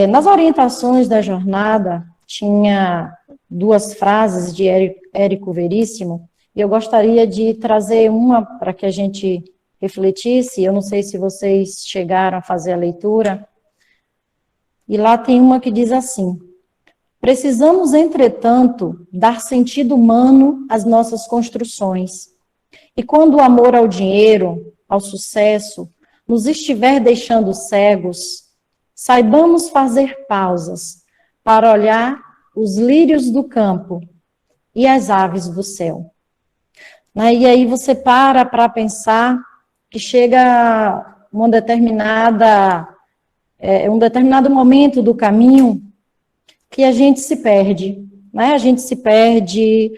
Nas orientações da jornada, tinha duas frases de Érico Veríssimo, e eu gostaria de trazer uma para que a gente refletisse. Eu não sei se vocês chegaram a fazer a leitura, e lá tem uma que diz assim: precisamos, entretanto, dar sentido humano às nossas construções. E quando o amor ao dinheiro, ao sucesso, nos estiver deixando cegos, saibamos fazer pausas para olhar os lírios do campo e as aves do céu. E aí você para pensar que chega um determinado momento do caminho que a gente se perde, né? A gente se perde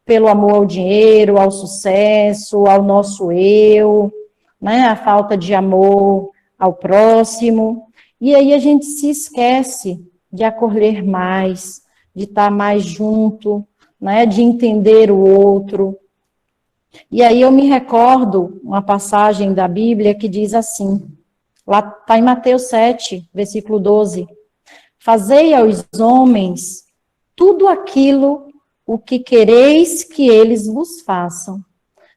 pelo amor ao dinheiro, ao sucesso, ao nosso eu, né? A falta de amor ao próximo, e aí a gente se esquece de acolher mais, de estar mais junto, né? De entender o outro. E aí eu me recordo uma passagem da Bíblia que diz assim, lá está em Mateus 7, versículo 12, fazei aos homens tudo aquilo o que quereis que eles vos façam.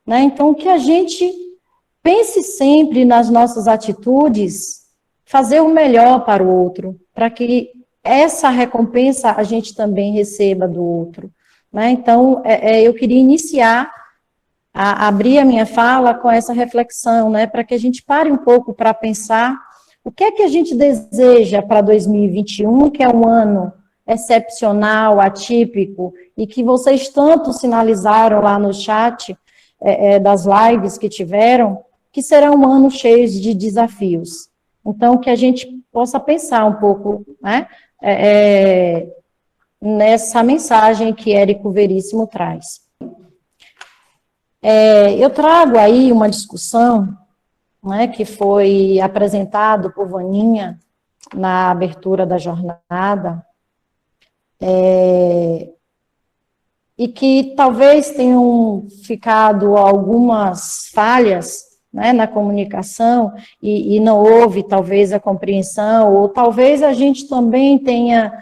Né? Então, que a gente pense sempre nas nossas atitudes, fazer o melhor para o outro, para que essa recompensa a gente também receba do outro. Né? Então, eu queria iniciar, abrir a minha fala com essa reflexão, né? Para que a gente pare um pouco para pensar o que é que a gente deseja para 2021, que é um ano excepcional, atípico, e que vocês tanto sinalizaram lá no chat das lives que tiveram, que será um ano cheio de desafios. Então, que a gente possa pensar um pouco, né, nessa mensagem que Érico Veríssimo traz. Eu trago aí uma discussão, né, que foi apresentado por Vaninha na abertura da jornada, e que talvez tenham ficado algumas falhas, né, na comunicação, e não houve talvez a compreensão, ou talvez a gente também tenha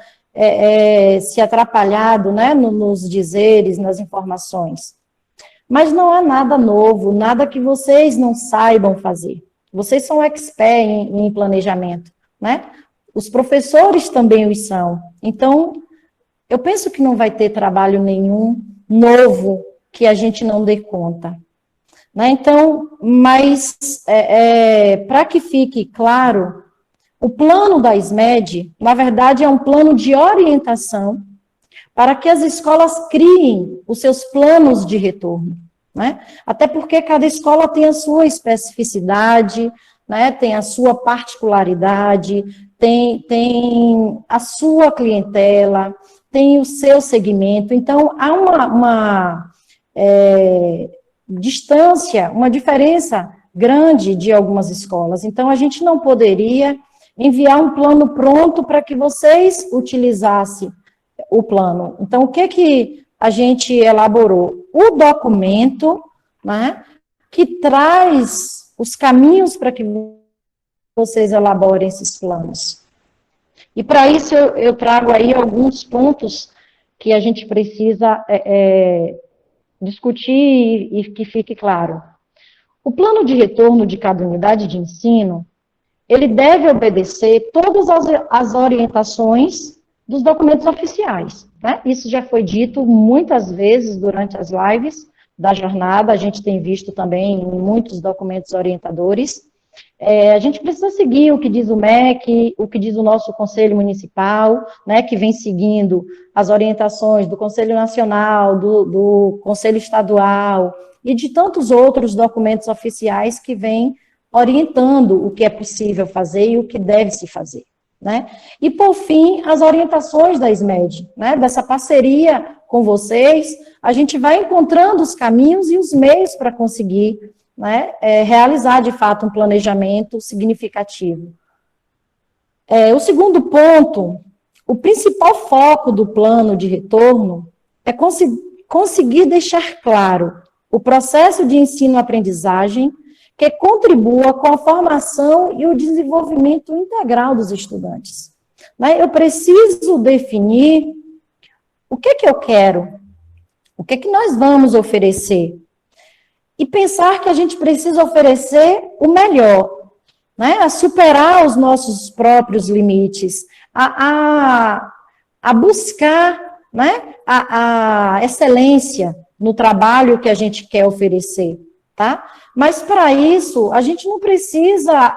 se atrapalhado, né, nos dizeres, nas informações. Mas não há nada novo, nada que vocês não saibam fazer. Vocês são expert em planejamento, né? Os professores também os são. Então, eu penso que não vai ter trabalho nenhum novo que a gente não dê conta. Né? Então, mas para que fique claro, o plano da SMED, na verdade, é um plano de orientação para que as escolas criem os seus planos de retorno, né? Até porque cada escola tem a sua especificidade, né? Tem a sua particularidade, tem a sua clientela, tem o seu segmento. Então, há uma distância, uma diferença grande de algumas escolas. Então, a gente não poderia enviar um plano pronto para que vocês utilizassem o plano. Então, o que a gente elaborou? O documento, né, que traz os caminhos para que vocês elaborem esses planos. E para isso eu trago aí alguns pontos que a gente precisa discutir e que fique claro. O plano de retorno de cada unidade de ensino, ele deve obedecer todas as orientações dos documentos oficiais, né? Isso já foi dito muitas vezes durante as lives da jornada, a gente tem visto também em muitos documentos orientadores. A gente precisa seguir o que diz o MEC, o que diz o nosso Conselho Municipal, né, que vem seguindo as orientações do Conselho Nacional, do Conselho Estadual e de tantos outros documentos oficiais que vêm orientando o que é possível fazer e o que deve se fazer. Né? E, por fim, as orientações da SMED, né? Dessa parceria com vocês, a gente vai encontrando os caminhos e os meios para conseguir, né, realizar, de fato, um planejamento significativo. O segundo ponto, o principal foco do plano de retorno é conseguir deixar claro o processo de ensino-aprendizagem que contribua com a formação e o desenvolvimento integral dos estudantes. Né? Eu preciso definir o que eu quero, o que nós vamos oferecer, e pensar que a gente precisa oferecer o melhor, né? A superar os nossos próprios limites, a buscar, né? a excelência no trabalho que a gente quer oferecer, tá? Mas, para isso, a gente não precisa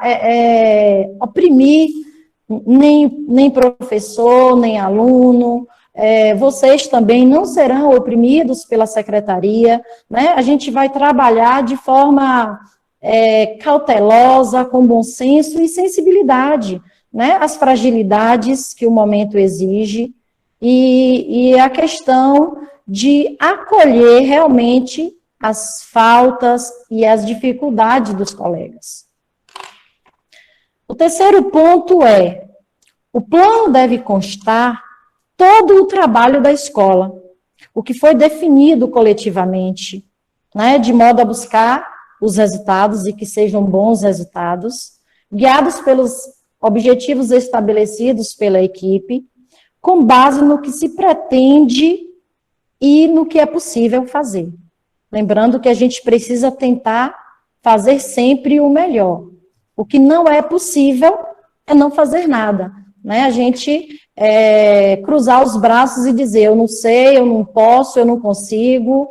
oprimir nem professor, nem aluno. Vocês também não serão oprimidos pela secretaria, né? A gente vai trabalhar de forma cautelosa, com bom senso e sensibilidade, né? As fragilidades que o momento exige e a questão de acolher realmente as faltas e as dificuldades dos colegas. O terceiro ponto o plano deve constar todo o trabalho da escola, o que foi definido coletivamente, né, de modo a buscar os resultados e que sejam bons resultados, guiados pelos objetivos estabelecidos pela equipe, com base no que se pretende e no que é possível fazer. Lembrando que a gente precisa tentar fazer sempre o melhor. O que não é possível é não fazer nada, né? A gente cruzar os braços e dizer, eu não sei, eu não posso, eu não consigo,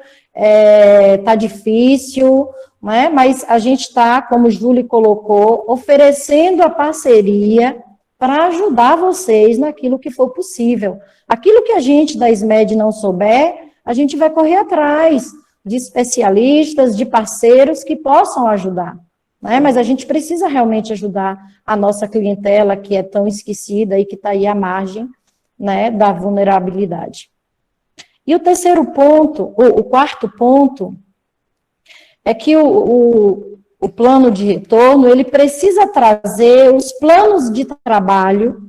tá difícil, né? Mas a gente está, como o Júlio colocou, oferecendo a parceria para ajudar vocês naquilo que for possível. Aquilo que a gente da SMED não souber, a gente vai correr atrás de especialistas, de parceiros que possam ajudar, né? Mas a gente precisa realmente ajudar a nossa clientela, que é tão esquecida e que está aí à margem, né, da vulnerabilidade. E o terceiro ponto, o quarto ponto, é que o plano de retorno, ele precisa trazer os planos de trabalho,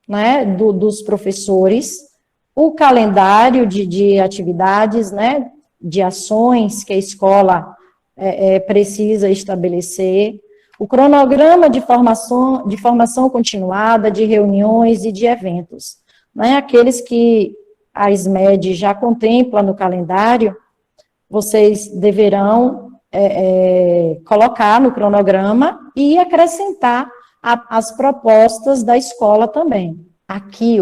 né, dos professores, o calendário de atividades, né, de ações que a escola precisa estabelecer, o cronograma de formação continuada, de reuniões e de eventos, né, aqueles que a SMED já contempla no calendário, vocês deverão colocar no cronograma e acrescentar as propostas da escola também. Aqui,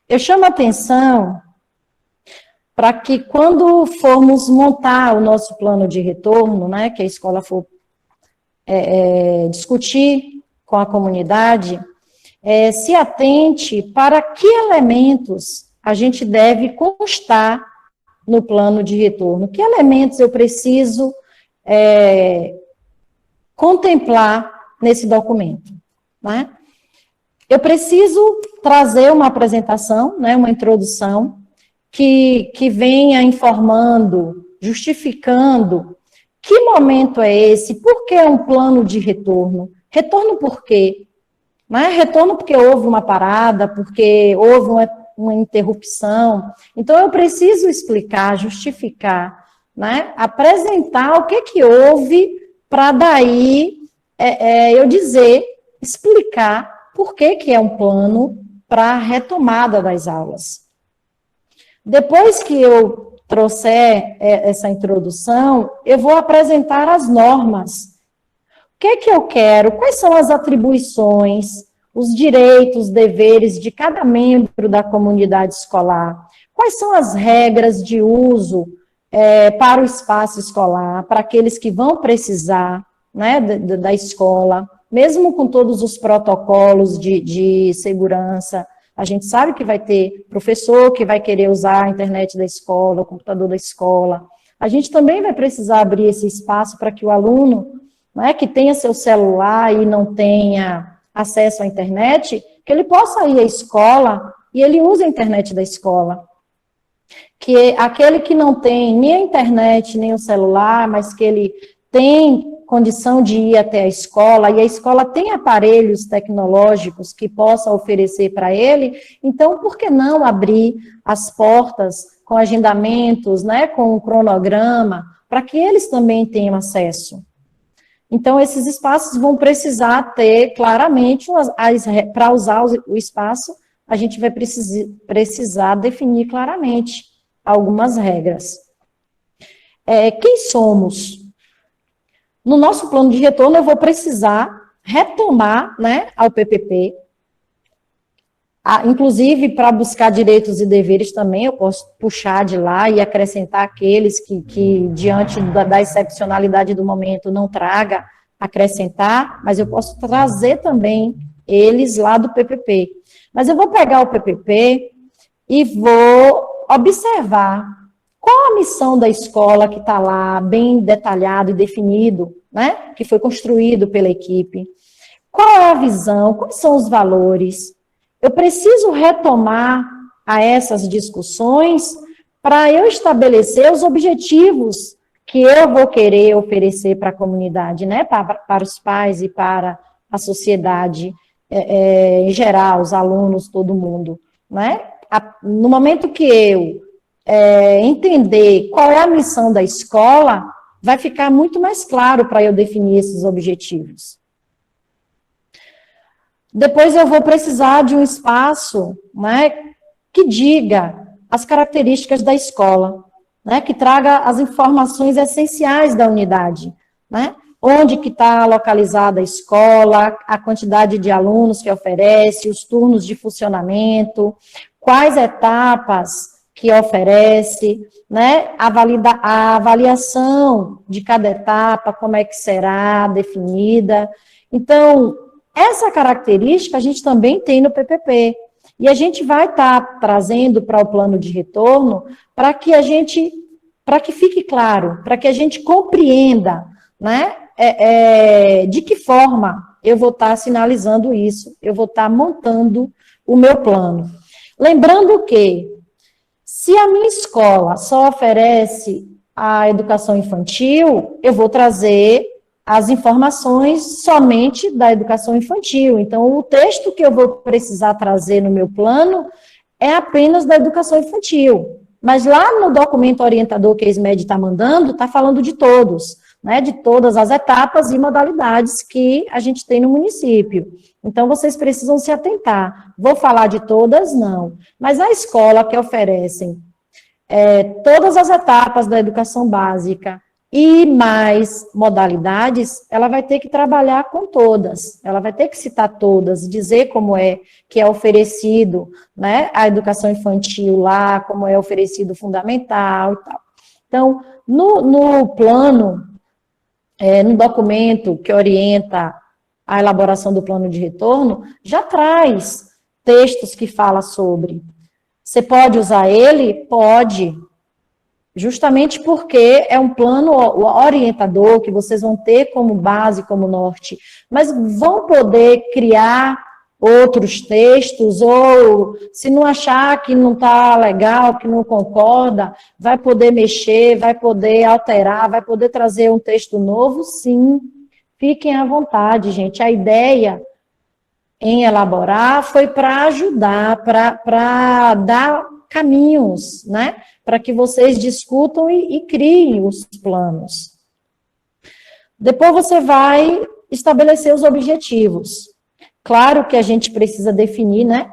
eu chamo a atenção para que quando formos montar o nosso plano de retorno, né, que a escola for discutir com a comunidade, se atente para que elementos a gente deve constar no plano de retorno, que elementos eu preciso contemplar nesse documento, né? Eu preciso trazer uma apresentação, né, uma introdução, que venha informando, justificando que momento é esse, por que é um plano de retorno? Retorno por quê? Não é retorno porque houve uma parada, porque houve uma interrupção. Então, eu preciso explicar, justificar, né, apresentar o que houve, para daí eu dizer, explicar por que é um plano para a retomada das aulas. Depois que eu trouxer essa introdução, eu vou apresentar as normas. O que eu quero? Quais são as atribuições, os direitos, deveres de cada membro da comunidade escolar? Quais são as regras de uso para o espaço escolar, para aqueles que vão precisar, né, da escola, mesmo com todos os protocolos de segurança? A gente sabe que vai ter professor que vai querer usar a internet da escola, o computador da escola. A gente também vai precisar abrir esse espaço para que o aluno, né, que tenha seu celular e não tenha acesso à internet, que ele possa ir à escola e ele use a internet da escola. Que aquele que não tem nem a internet, nem o celular, mas que ele tem condição de ir até a escola, e a escola tem aparelhos tecnológicos que possa oferecer para ele, então, por que não abrir as portas com agendamentos, né, com o cronograma, para que eles também tenham acesso. Então, esses espaços vão precisar ter claramente, para usar o espaço, a gente vai precisar definir claramente algumas regras. Quem somos? No nosso plano de retorno, eu vou precisar retomar, né, ao PPP, inclusive para buscar direitos e deveres também, eu posso puxar de lá e acrescentar aqueles que diante da excepcionalidade do momento, não traga, acrescentar, mas eu posso trazer também eles lá do PPP. Mas eu vou pegar o PPP e vou observar qual a missão da escola que está lá, bem detalhado e definido, né, que foi construído pela equipe. Qual é a visão, quais são os valores? Eu preciso retomar a essas discussões para eu estabelecer os objetivos que eu vou querer oferecer para a comunidade, né, para os pais e para a sociedade em geral, os alunos, todo mundo, né? No momento que eu entender qual é a missão da escola, vai ficar muito mais claro para eu definir esses objetivos. Depois eu vou precisar de um espaço, né, que diga as características da escola, né, que traga as informações essenciais da unidade, né, onde que está localizada a escola, a quantidade de alunos que oferece, os turnos de funcionamento, quais etapas que oferece, né, a avaliação de cada etapa, como é que será definida. Então, essa característica a gente também tem no PPP, e a gente vai estar trazendo para o plano de retorno para que fique claro, para que a gente compreenda, né, de que forma eu vou estar sinalizando isso, eu vou estar montando o meu plano. Lembrando que, se a minha escola só oferece a educação infantil, eu vou trazer as informações somente da educação infantil. Então, o texto que eu vou precisar trazer no meu plano é apenas da educação infantil. Mas lá no documento orientador que a SMED está mandando, está falando de todos, né, de todas as etapas e modalidades que a gente tem no município. Então, vocês precisam se atentar. Vou falar de todas? Não. Mas a escola que oferecem todas as etapas da educação básica e mais modalidades, ela vai ter que trabalhar com todas, ela vai ter que citar todas, dizer como é que é oferecido, né, a educação infantil lá, como é oferecido o fundamental e tal. Então, no plano, no documento que orienta a elaboração do plano de retorno, já traz textos que falam sobre. Você pode usar ele? Pode. Justamente porque é um plano orientador que vocês vão ter como base, como norte, mas vão poder criar outros textos, ou se não achar que não está legal, que não concorda, vai poder mexer, vai poder alterar, vai poder trazer um texto novo, sim. Fiquem à vontade, gente. A ideia em elaborar foi para ajudar, para dar caminhos, né? Para que vocês discutam e criem os planos. Depois você vai estabelecer os objetivos. Claro que a gente precisa definir, né?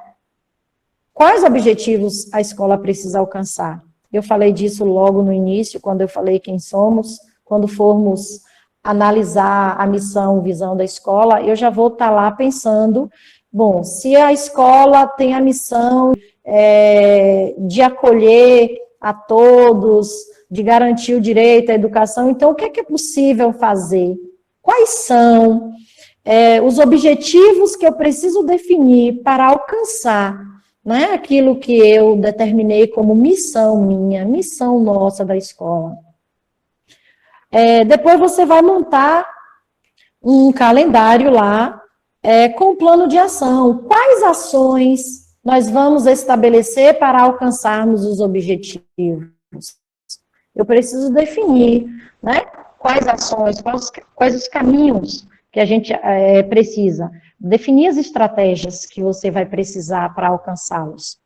Quais objetivos a escola precisa alcançar. Eu falei disso logo no início, quando eu falei quem somos, quando formos analisar a missão, visão da escola, eu já vou estar lá pensando, bom, se a escola tem a missão de acolher a todos, de garantir o direito à educação, então o que é possível fazer? Quais são os objetivos que eu preciso definir para alcançar, né, aquilo que eu determinei como missão minha, missão nossa da escola? Depois você vai montar um calendário lá com um plano de ação. Quais ações nós vamos estabelecer para alcançarmos os objetivos? Eu preciso definir, né, quais ações, quais os caminhos que a gente precisa. Definir as estratégias que você vai precisar para alcançá-los.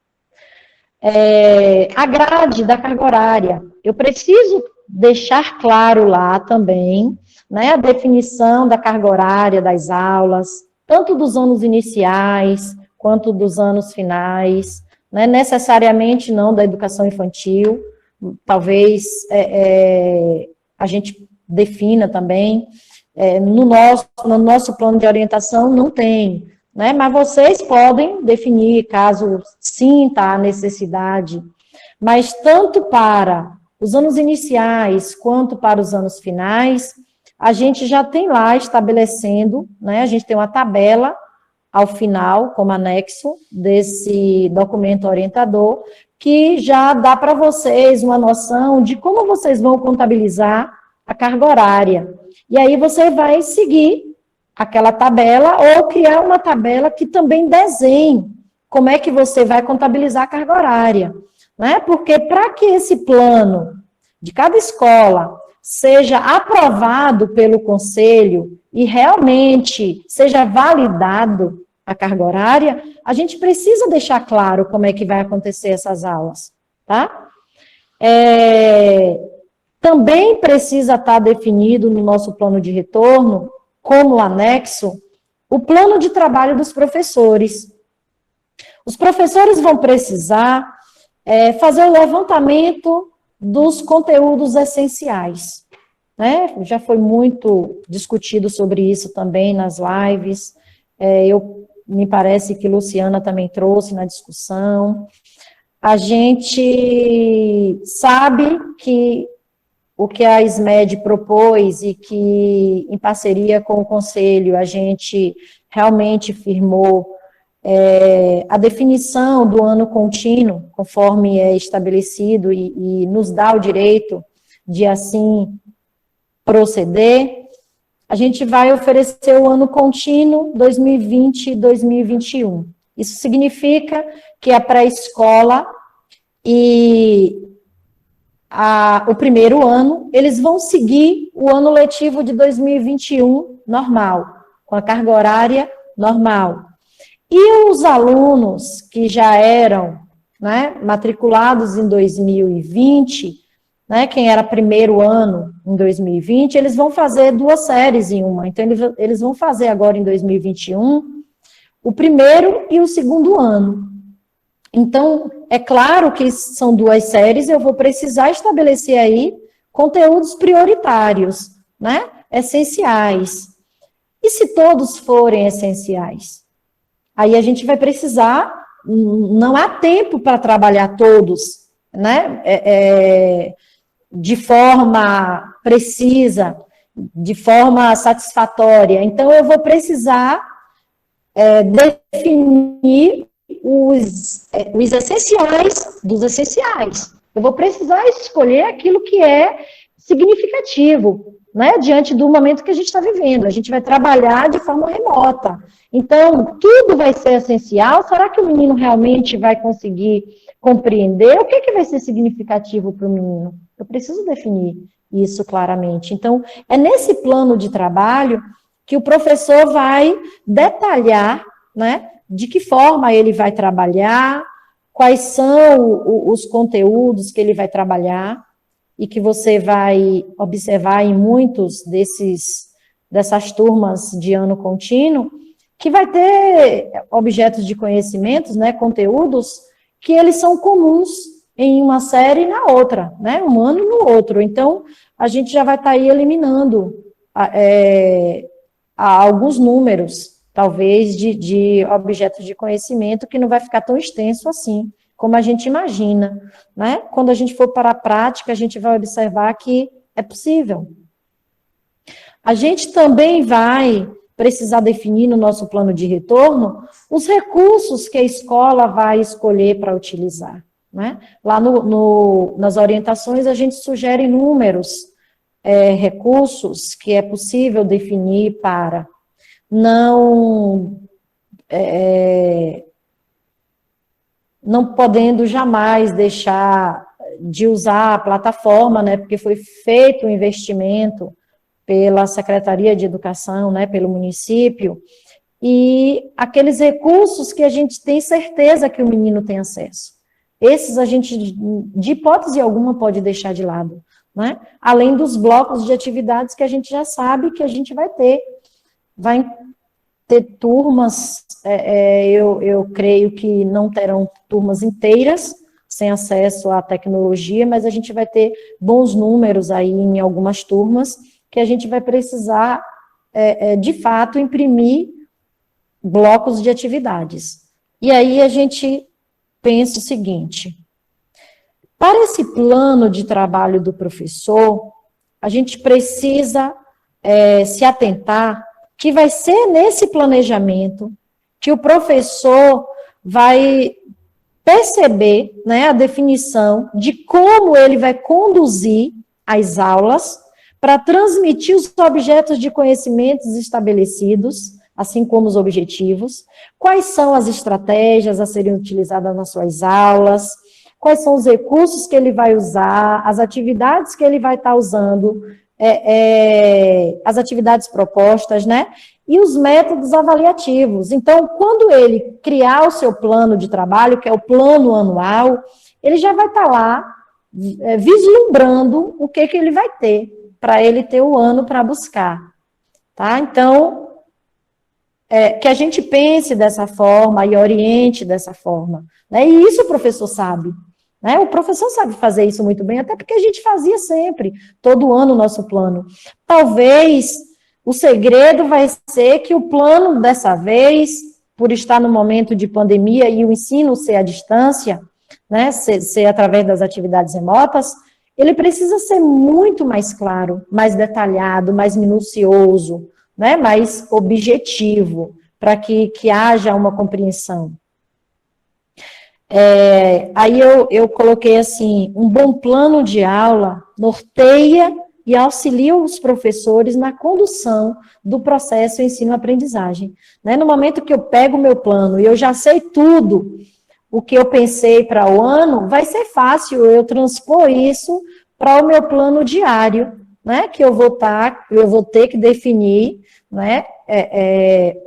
A grade da carga horária. Eu preciso deixar claro lá também, né, a definição da carga horária das aulas, tanto dos anos iniciais, quanto dos anos finais, né, necessariamente não da educação infantil, talvez a gente defina também, no nosso plano de orientação não tem, né, mas vocês podem definir, caso sinta a necessidade, mas tanto para os anos iniciais quanto para os anos finais, a gente já tem lá estabelecendo, né, a gente tem uma tabela ao final, como anexo desse documento orientador, que já dá para vocês uma noção de como vocês vão contabilizar a carga horária. E aí você vai seguir aquela tabela ou criar uma tabela que também desenhe como é que você vai contabilizar a carga horária, né? Porque para que esse plano de cada escola seja aprovado pelo conselho e realmente seja validado a carga horária, a gente precisa deixar claro como é que vai acontecer essas aulas, tá? Também precisa estar definido no nosso plano de retorno, como anexo, o plano de trabalho dos professores. Os professores vão precisar fazer o levantamento dos conteúdos essenciais, né? Já foi muito discutido sobre isso também nas lives, me parece que Luciana também trouxe na discussão. A gente sabe que o que a SMED propôs e que, em parceria com o Conselho, a gente realmente firmou a definição do ano contínuo, conforme é estabelecido e nos dá o direito de, assim, proceder. A gente vai oferecer o ano contínuo 2020 e 2021. Isso significa que a pré-escola e o primeiro ano, eles vão seguir o ano letivo de 2021 normal, com a carga horária normal. E os alunos que já eram, né, matriculados em 2020, né, quem era primeiro ano em 2020, eles vão fazer 2 séries em uma. Então, eles vão fazer agora em 2021 o primeiro e o segundo ano. Então, é claro que são 2 séries, eu vou precisar estabelecer aí conteúdos prioritários, né, essenciais. E se todos forem essenciais? Aí a gente vai precisar, não há tempo para trabalhar todos, né, de forma precisa, de forma satisfatória. Então, eu vou precisar definir os essenciais dos essenciais. Eu vou precisar escolher aquilo que é significativo, né, diante do momento que a gente está vivendo. A gente vai trabalhar de forma remota. Então, tudo vai ser essencial. Será que o menino realmente vai conseguir compreender? O que vai ser significativo para o menino? Eu preciso definir isso claramente. Então, é nesse plano de trabalho que o professor vai detalhar, né, de que forma ele vai trabalhar, quais são os conteúdos que ele vai trabalhar, e que você vai observar em muitos dessas turmas de ano contínuo, que vai ter objetos de conhecimentos, né, conteúdos, que eles são comuns em uma série e na outra, né, um ano e no outro. Então, a gente já vai estar aí eliminando alguns números, talvez, de objetos de conhecimento, que não vai ficar tão extenso assim, como a gente imagina, né? Quando a gente for para a prática, a gente vai observar que é possível. A gente também vai precisar definir no nosso plano de retorno os recursos que a escola vai escolher para utilizar, né? Lá nas orientações, a gente sugere inúmeros recursos que é possível definir para não podendo jamais deixar de usar a plataforma, né, porque foi feito um investimento pela Secretaria de Educação, né, pelo município, e aqueles recursos que a gente tem certeza que o menino tem acesso. Esses a gente, de hipótese alguma, pode deixar de lado, né? Além dos blocos de atividades que a gente já sabe que a gente vai ter. Vai ter turmas, eu creio que não terão turmas inteiras, sem acesso à tecnologia, mas a gente vai ter bons números aí em algumas turmas, que a gente vai precisar, de fato, imprimir blocos de atividades. E aí a gente pensa o seguinte: para esse plano de trabalho do professor, a gente precisa se atentar que vai ser nesse planejamento que o professor vai perceber, né, a definição de como ele vai conduzir as aulas para transmitir os objetos de conhecimentos estabelecidos, assim como os objetivos, quais são as estratégias a serem utilizadas nas suas aulas, quais são os recursos que ele vai usar, as atividades que ele vai estar usando, as atividades propostas, né? E os métodos avaliativos. Então, quando ele criar o seu plano de trabalho, que é o plano anual, ele já vai estar lá vislumbrando o que ele vai ter, para ele ter o ano para buscar. Tá? Então, que a gente pense dessa forma e oriente dessa forma. Né? E isso o professor sabe. Né? O professor sabe fazer isso muito bem, até porque a gente fazia sempre, todo ano, o nosso plano. Talvez o segredo vai ser que o plano, dessa vez, por estar no momento de pandemia e o ensino ser à distância, né, ser através das atividades remotas, ele precisa ser muito mais claro, mais detalhado, mais minucioso, né, mais objetivo, para que haja uma compreensão. Aí eu coloquei assim: um bom plano de aula norteia e auxilia os professores na condução do processo ensino-aprendizagem. Né? No momento que eu pego o meu plano e eu já sei tudo o que eu pensei para o ano, vai ser fácil eu transpor isso para o meu plano diário, né? Que eu vou ter que definir, né?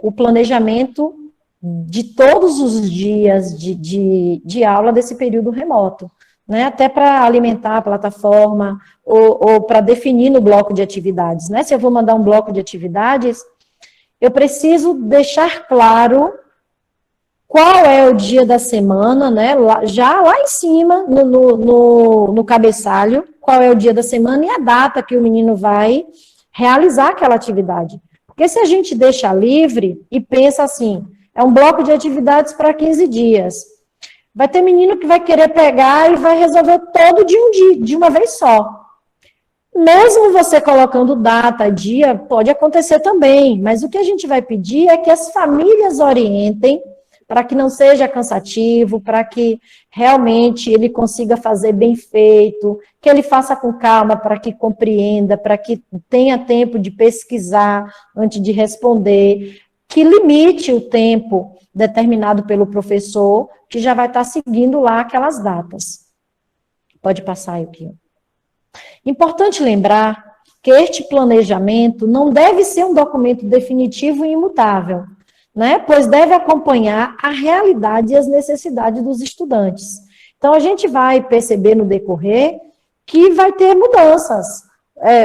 O planejamento de todos os dias de aula desse período remoto, né? Até para alimentar a plataforma ou para definir no bloco de atividades, né? Se eu vou mandar um bloco de atividades, eu preciso deixar claro qual é o dia da semana, né? Já lá em cima, no cabeçalho, qual é o dia da semana e a data que o menino vai realizar aquela atividade. Porque se a gente deixa livre e pensa assim: é um bloco de atividades para 15 dias. Vai ter menino que vai querer pegar e vai resolver todo de uma vez só. Mesmo você colocando data, dia, pode acontecer também, mas o que a gente vai pedir é que as famílias orientem para que não seja cansativo, para que realmente ele consiga fazer bem feito, que ele faça com calma, para que compreenda, para que tenha tempo de pesquisar antes de responder, que limite o tempo determinado pelo professor, que já vai estar seguindo lá aquelas datas. Pode passar aí aqui. Importante lembrar que este planejamento não deve ser um documento definitivo e imutável, né? Pois deve acompanhar a realidade e as necessidades dos estudantes. Então, a gente vai perceber no decorrer que vai ter mudanças.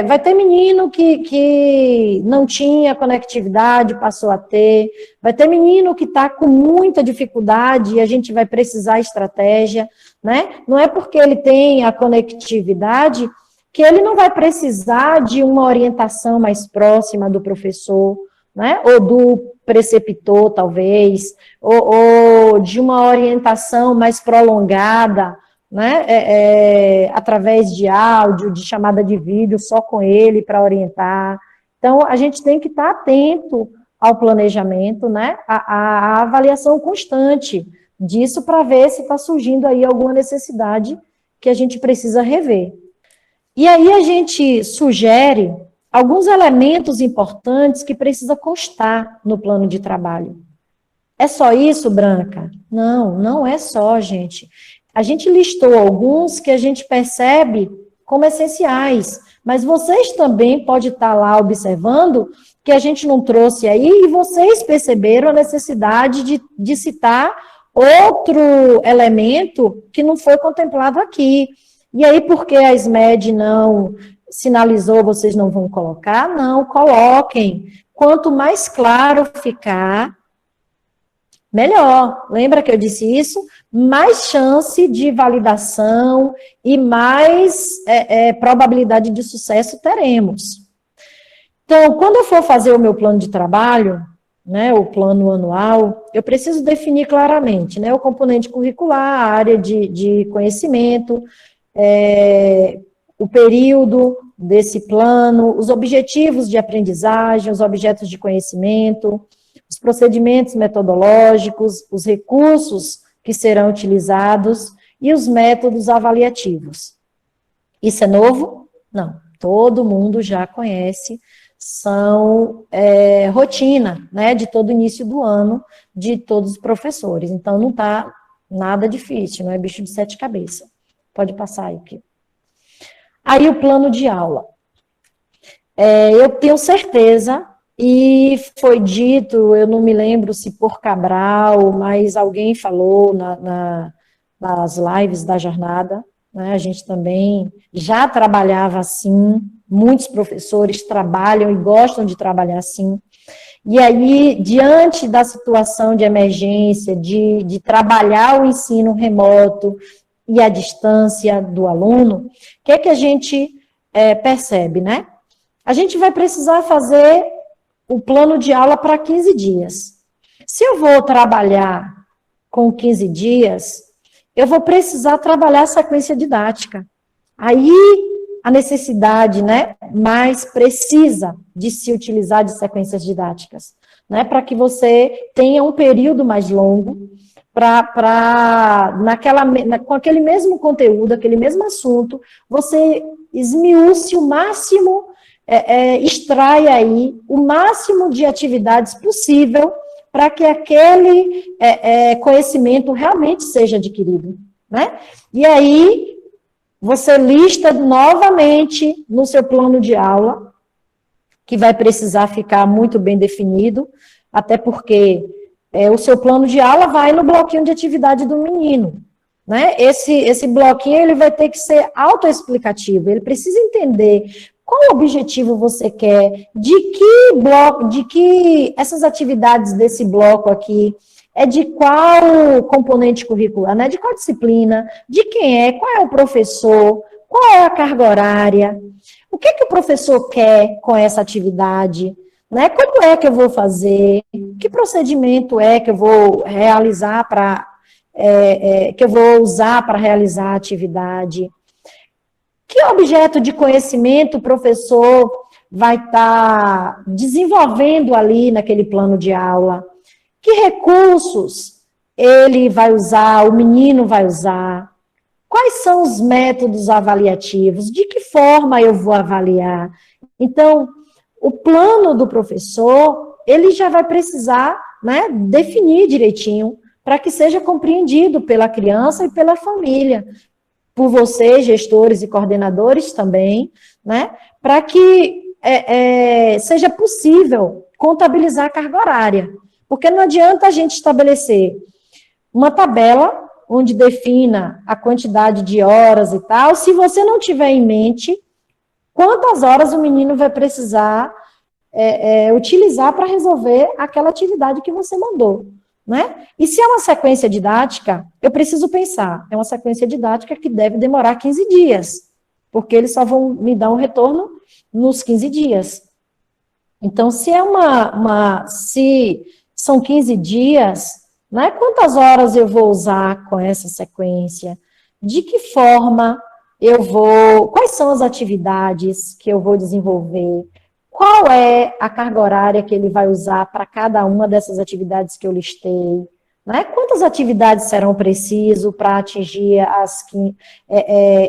Vai ter menino que não tinha conectividade, passou a ter. Vai ter menino que está com muita dificuldade e a gente vai precisar estratégia, né? Não é porque ele tem a conectividade que ele não vai precisar de uma orientação mais próxima do professor, né? Ou do preceptor, talvez, ou de uma orientação mais prolongada, né, através de áudio, de chamada de vídeo, só com ele para orientar. Então, a gente tem que estar atento ao planejamento, né, a avaliação constante disso para ver se está surgindo aí alguma necessidade que a gente precisa rever. E aí a gente sugere alguns elementos importantes que precisa constar no plano de trabalho. É só isso, Branca? Não, não é só, gente. A gente listou alguns que a gente percebe como essenciais, mas vocês também podem estar lá observando que a gente não trouxe aí e vocês perceberam a necessidade de citar outro elemento que não foi contemplado aqui. E aí, porque a SMED não sinalizou, vocês não vão colocar? Não, coloquem. Quanto mais claro ficar, melhor. Lembra que eu disse isso? Mais chance de validação e mais probabilidade de sucesso teremos. Então, quando eu for fazer o meu plano de trabalho, né, o plano anual, eu preciso definir claramente, né, o componente curricular, a área de conhecimento, o período desse plano, os objetivos de aprendizagem, os objetos de conhecimento, os procedimentos metodológicos, os recursos que serão utilizados e os métodos avaliativos. Isso é novo? Não, todo mundo já conhece, são rotina, né, de todo início do ano, de todos os professores. Então, não está nada difícil, não é bicho de sete cabeças. Pode passar aí. Aí, o plano de aula. Eu tenho certeza, e foi dito, eu não me lembro se por Cabral, mas alguém falou nas lives da jornada, né, a gente também já trabalhava assim, muitos professores trabalham e gostam de trabalhar assim. E aí, diante da situação de emergência, de trabalhar o ensino remoto e a distância do aluno, o que é que a gente percebe, né? A gente vai precisar fazer o plano de aula para 15 dias. Se eu vou trabalhar com 15 dias, eu vou precisar trabalhar a sequência didática. Aí, a necessidade, né, mais precisa de se utilizar de sequências didáticas, né, para que você tenha um período mais longo, com aquele mesmo conteúdo, aquele mesmo assunto, você esmiúce o máximo, extrai aí o máximo de atividades possível para que aquele conhecimento realmente seja adquirido, né? E aí, você lista novamente no seu plano de aula, que vai precisar ficar muito bem definido, até porque o seu plano de aula vai no bloquinho de atividade do menino, né? Esse bloquinho ele vai ter que ser autoexplicativo, ele precisa entender qual objetivo você quer, de que essas atividades desse bloco aqui de qual componente curricular, né? De qual disciplina, de quem qual é o professor, qual é a carga horária, o que o professor quer com essa atividade, né? Como é que eu vou fazer, que procedimento que eu vou realizar que eu vou usar para realizar a atividade, que objeto de conhecimento o professor vai estar desenvolvendo ali naquele plano de aula, que recursos ele vai usar, o menino vai usar, quais são os métodos avaliativos, de que forma eu vou avaliar. Então, o plano do professor, ele já vai precisar, né, definir direitinho para que seja compreendido pela criança e pela família, por vocês, gestores e coordenadores também, né, para que seja possível contabilizar a carga horária. Porque não adianta a gente estabelecer uma tabela onde defina a quantidade de horas e tal, se você não tiver em mente quantas horas o menino vai precisar utilizar para resolver aquela atividade que você mandou, né? E se é uma sequência didática, eu preciso pensar, é uma sequência didática que deve demorar 15 dias, porque eles só vão me dar um retorno nos 15 dias. Então, se se são 15 dias, né, quantas horas eu vou usar com essa sequência? De que forma quais são as atividades que eu vou desenvolver? Qual é a carga horária que ele vai usar para cada uma dessas atividades que eu listei? Né? Quantas atividades serão preciso para atingir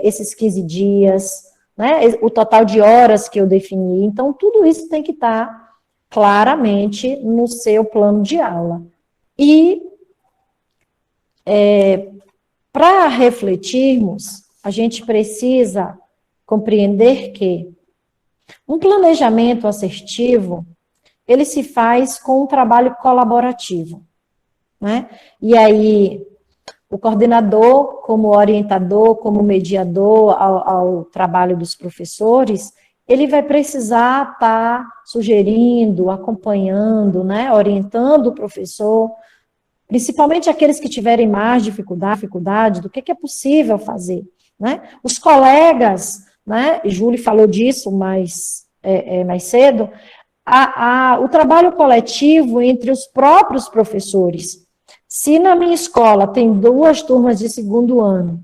esses 15 dias? Né? O total de horas que eu defini. Então, tudo isso tem que estar claramente no seu plano de aula. E, para refletirmos, a gente precisa compreender que um planejamento assertivo, ele se faz com um trabalho colaborativo. né? E aí, o coordenador, como orientador, como mediador ao trabalho dos professores, ele vai precisar estar sugerindo, acompanhando, né, orientando o professor, principalmente aqueles que tiverem mais dificuldade do que é possível fazer, né? Os colegas, né, Júlio falou disso mais cedo, o trabalho coletivo entre os próprios professores. Se na minha escola tem 2 turmas de segundo ano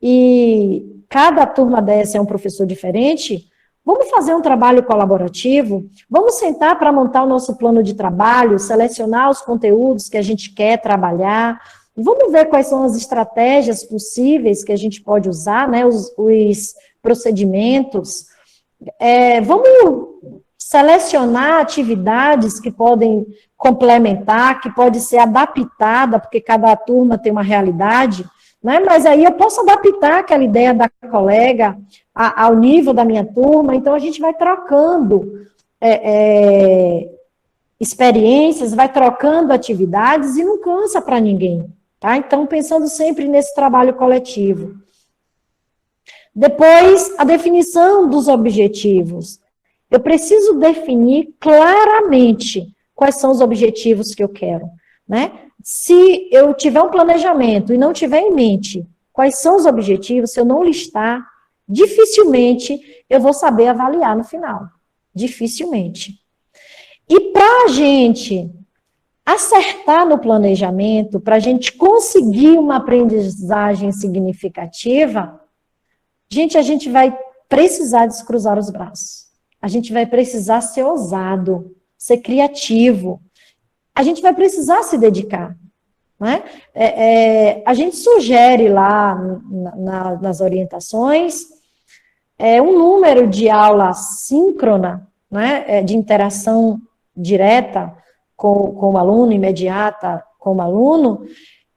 e cada turma dessa é um professor diferente, vamos fazer um trabalho colaborativo, vamos sentar para montar o nosso plano de trabalho, selecionar os conteúdos que a gente quer trabalhar, vamos ver quais são as estratégias possíveis que a gente pode usar, né, os procedimentos, vamos selecionar atividades que podem complementar, que pode ser adaptada, porque cada turma tem uma realidade, né? Mas aí eu posso adaptar aquela ideia da colega ao nível da minha turma, então a gente vai trocando experiências, vai trocando atividades e não cansa para ninguém, tá? Então, pensando sempre nesse trabalho coletivo. Depois, a definição dos objetivos. Eu preciso definir claramente quais são os objetivos que eu quero, né? Se eu tiver um planejamento e não tiver em mente quais são os objetivos, se eu não listar, dificilmente eu vou saber avaliar no final. Dificilmente. E para a gente acertar no planejamento, para a gente conseguir uma aprendizagem significativa, a gente vai precisar descruzar os braços. A gente vai precisar ser ousado, ser criativo. A gente vai precisar se dedicar, né? A gente sugere lá nas orientações um número de aula síncrona, né? De interação direta com o aluno, imediata com o aluno,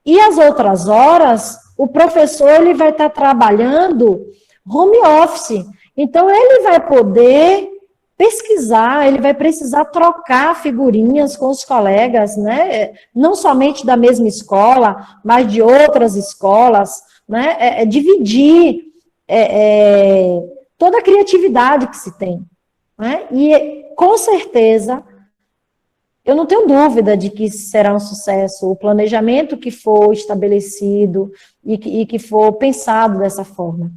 e as outras horas, o professor ele vai estar trabalhando home office. Então, ele vai poder pesquisar, ele vai precisar trocar figurinhas com os colegas, né? Não somente da mesma escola, mas de outras escolas, né? Dividir toda a criatividade que se tem, né? E, com certeza, eu não tenho dúvida de que será um sucesso o planejamento que for estabelecido e que for pensado dessa forma.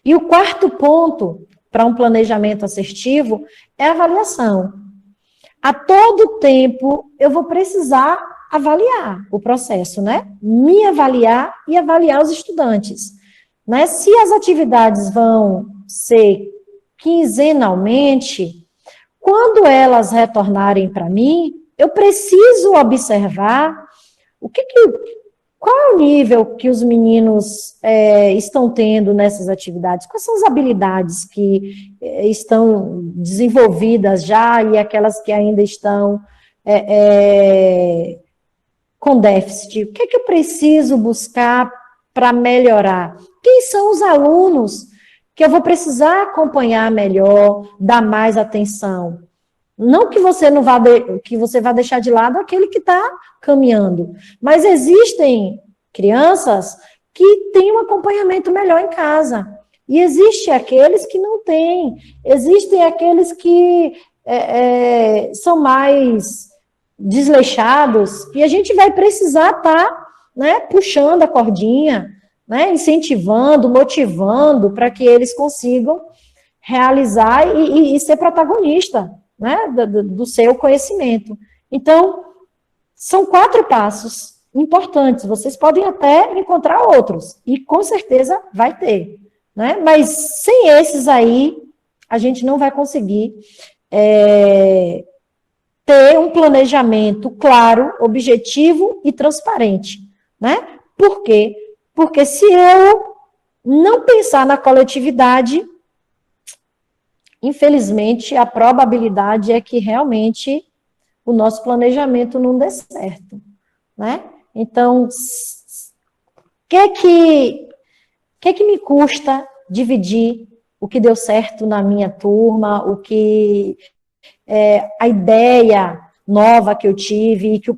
E o quarto ponto para um planejamento assertivo é a avaliação. A todo tempo eu vou precisar avaliar o processo, né? Me avaliar e avaliar os estudantes, né? Se as atividades vão ser quinzenalmente, quando elas retornarem para mim, eu preciso observar qual é o nível que os meninos estão tendo nessas atividades? Quais são as habilidades que estão desenvolvidas já e aquelas que ainda estão com déficit? O que é que eu preciso buscar para melhorar? Quem são os alunos que eu vou precisar acompanhar melhor, dar mais atenção? Não que você não vá que você vá deixar de lado aquele que está caminhando, mas existem crianças que têm um acompanhamento melhor em casa, e existem aqueles que não têm, existem aqueles que são mais desleixados, e a gente vai precisar estar, né, puxando a cordinha, né, incentivando, motivando para que eles consigam realizar e ser protagonista, né, do seu conhecimento. Então, são 4 passos importantes, vocês podem até encontrar outros, e com certeza vai ter, né, mas sem esses aí, a gente não vai conseguir ter um planejamento claro, objetivo e transparente, né? Por quê? Porque se eu não pensar na coletividade, infelizmente, a probabilidade é que realmente o nosso planejamento não dê certo, né? Então, o que me custa dividir o que deu certo na minha turma, a ideia, nova que eu tive e que o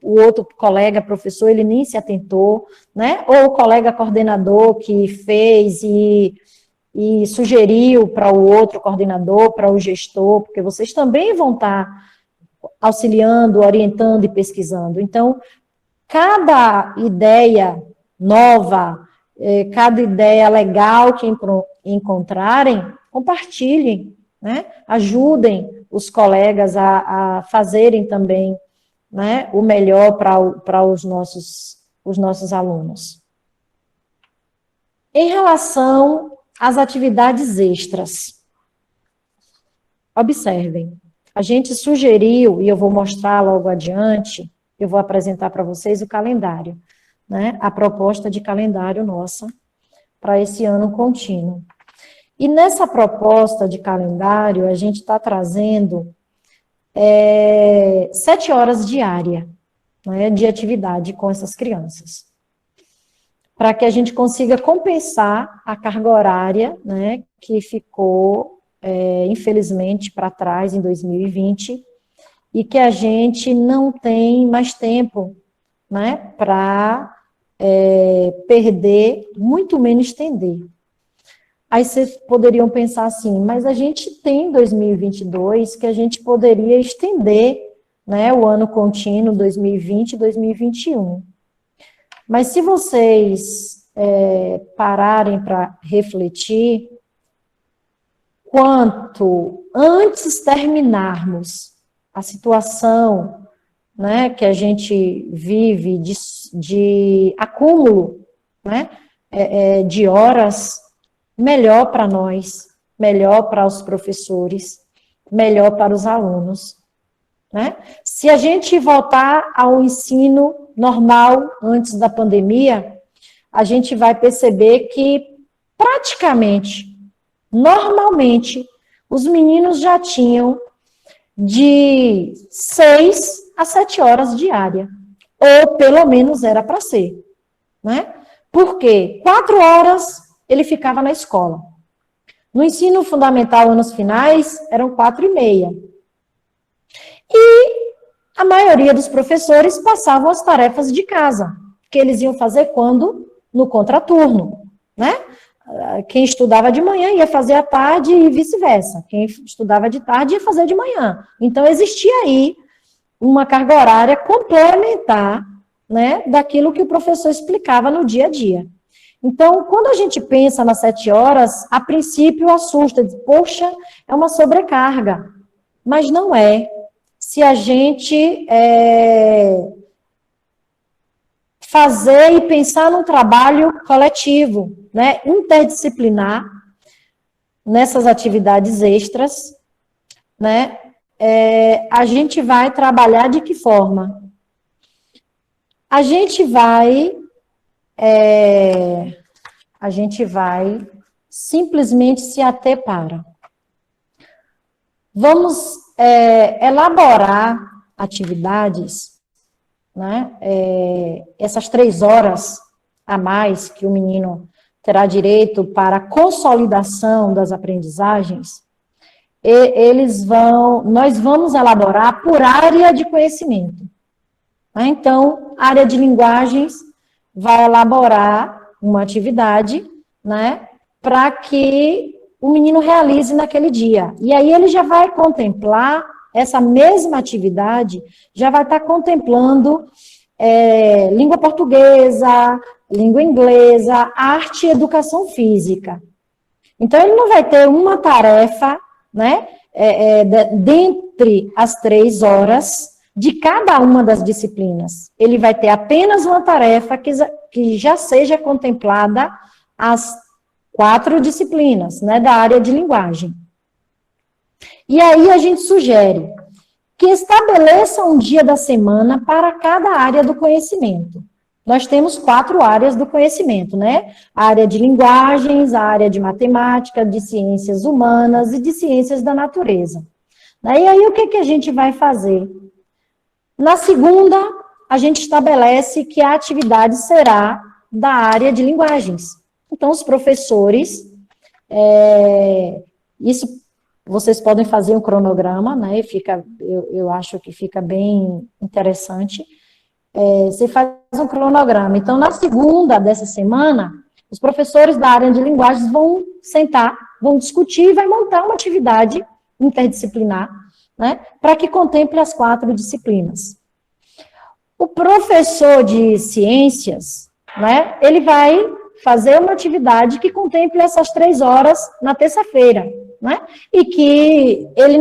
outro colega professor, ele nem se atentou, né? Ou o colega coordenador que fez e sugeriu para o outro coordenador, para o gestor, porque vocês também vão estar auxiliando, orientando e pesquisando. Então, cada ideia nova, cada ideia legal que encontrarem, compartilhem, né? Ajudem os colegas a fazerem também, né, o melhor para os nossos alunos. Em relação às atividades extras, observem, a gente sugeriu, e eu vou mostrar logo adiante, eu vou apresentar para vocês o calendário, né, a proposta de calendário nossa para esse ano contínuo. E nessa proposta de calendário, a gente está trazendo 7 horas diárias, né, de atividade com essas crianças, para que a gente consiga compensar a carga horária, né, que ficou, infelizmente, para trás em 2020, e que a gente não tem mais tempo, né, para perder, muito menos estender. Aí vocês poderiam pensar assim, mas a gente tem 2022 que a gente poderia estender, né, o ano contínuo 2020 e 2021. Mas se vocês pararem para refletir, quanto antes terminarmos a situação, né, que a gente vive de acúmulo, né, de horas, melhor para nós, melhor para os professores, melhor para os alunos, né? Se a gente voltar ao ensino normal antes da pandemia, a gente vai perceber que praticamente, normalmente, os meninos já tinham de 6 a 7 horas diária, ou pelo menos era para ser, né? Porque 4 horas ele ficava na escola. No ensino fundamental, anos finais, eram 4h30. E a maioria dos professores passavam as tarefas de casa, que eles iam fazer quando? No contraturno, né? Quem estudava de manhã ia fazer à tarde e vice-versa. Quem estudava de tarde ia fazer de manhã. Então, existia aí uma carga horária complementar, né, daquilo que o professor explicava no dia a dia. Então, quando a gente pensa nas 7 horas, a princípio assusta, diz, poxa, é uma sobrecarga. Mas não é. Se a gente fazer e pensar num trabalho coletivo, né, interdisciplinar, nessas atividades extras, né, a gente vai trabalhar de que forma? A gente vai simplesmente se ater para. Vamos elaborar atividades, né? Essas 3 horas a mais que o menino terá direito para a consolidação das aprendizagens, nós vamos elaborar por área de conhecimento. Né? Então, a área de linguagens vai elaborar uma atividade, né, para que o menino realize naquele dia. E aí ele já vai contemplar, essa mesma atividade, já vai estar contemplando língua portuguesa, língua inglesa, arte e educação física. Então, ele não vai ter uma tarefa, né, dentre as 3 horas de cada uma das disciplinas. Ele vai ter apenas uma tarefa que já seja contemplada as 4 disciplinas, né, da área de linguagem. E aí a gente sugere que estabeleça um dia da semana para cada área do conhecimento. Nós temos 4 áreas do conhecimento, né? A área de linguagens, a área de matemática, de ciências humanas e de ciências da natureza. E aí o que a gente vai fazer? Na segunda, a gente estabelece que a atividade será da área de linguagens. Então, os professores, isso vocês podem fazer um cronograma, né? E eu acho que fica bem interessante. Você faz um cronograma. Então, na segunda dessa semana, os professores da área de linguagens vão sentar, vão discutir e vai montar uma atividade interdisciplinar, né? Para que contemple as 4 disciplinas. O professor de ciências, né? Ele vai fazer uma atividade que contemple essas 3 horas na terça-feira, né? E que ele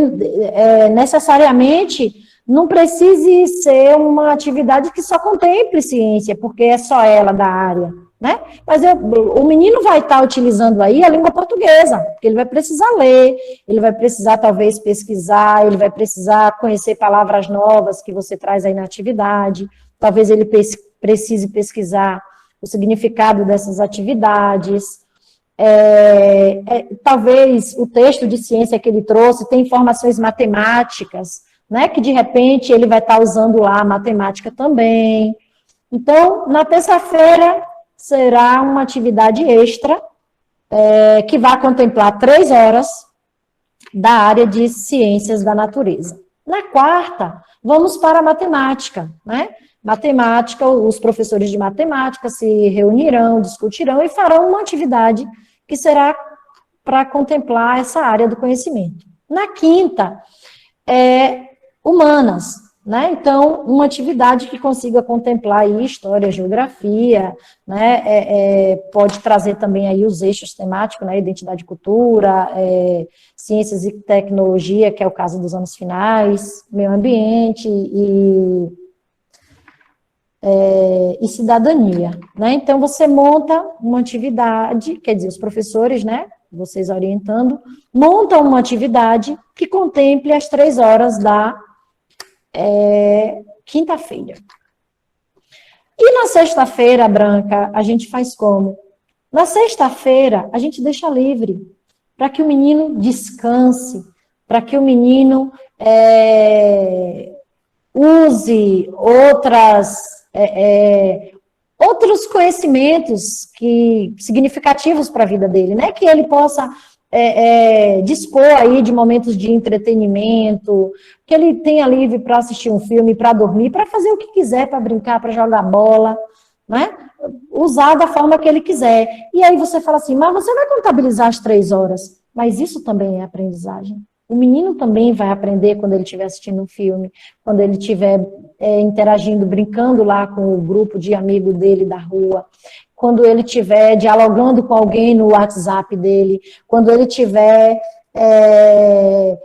necessariamente não precise ser uma atividade que só contemple ciência, porque é só ela da área, né? Mas o menino vai estar utilizando aí a língua portuguesa, porque ele vai precisar ler, ele vai precisar talvez pesquisar, ele vai precisar conhecer palavras novas que você traz aí na atividade, talvez ele precise pesquisar o significado dessas atividades, talvez o texto de ciência que ele trouxe tem informações matemáticas, né, que de repente ele vai estar usando lá a matemática também. Então, na terça-feira será uma atividade extra, que vai contemplar 3 horas da área de ciências da natureza. Na quarta, vamos para a matemática, né? Matemática, os professores de matemática se reunirão, discutirão e farão uma atividade que será para contemplar essa área do conhecimento. Na quinta, humanas, né? Então, uma atividade que consiga contemplar aí história, geografia, né? Pode trazer também aí os eixos temáticos, né? Identidade e cultura, ciências e tecnologia, que é o caso dos anos finais, meio ambiente e cidadania, né? Então, você monta uma atividade, quer dizer, os professores, né? Vocês orientando, montam uma atividade que contemple as 3 horas da quinta-feira. E na sexta-feira, Branca, a gente faz como? Na sexta-feira, a gente deixa livre, para que o menino descanse, para que o menino use outros conhecimentos significativos para a vida dele, né? Que ele possa dispor aí de momentos de entretenimento, que ele tenha livre para assistir um filme, para dormir, para fazer o que quiser, para brincar, para jogar bola, né? Usar da forma que ele quiser. E aí você fala assim, mas você vai contabilizar as 3 horas. Mas isso também é aprendizagem. O menino também vai aprender quando ele estiver assistindo um filme, quando ele estiver interagindo, brincando lá com o grupo de amigos dele da rua, quando ele estiver dialogando com alguém no WhatsApp dele, quando ele estiver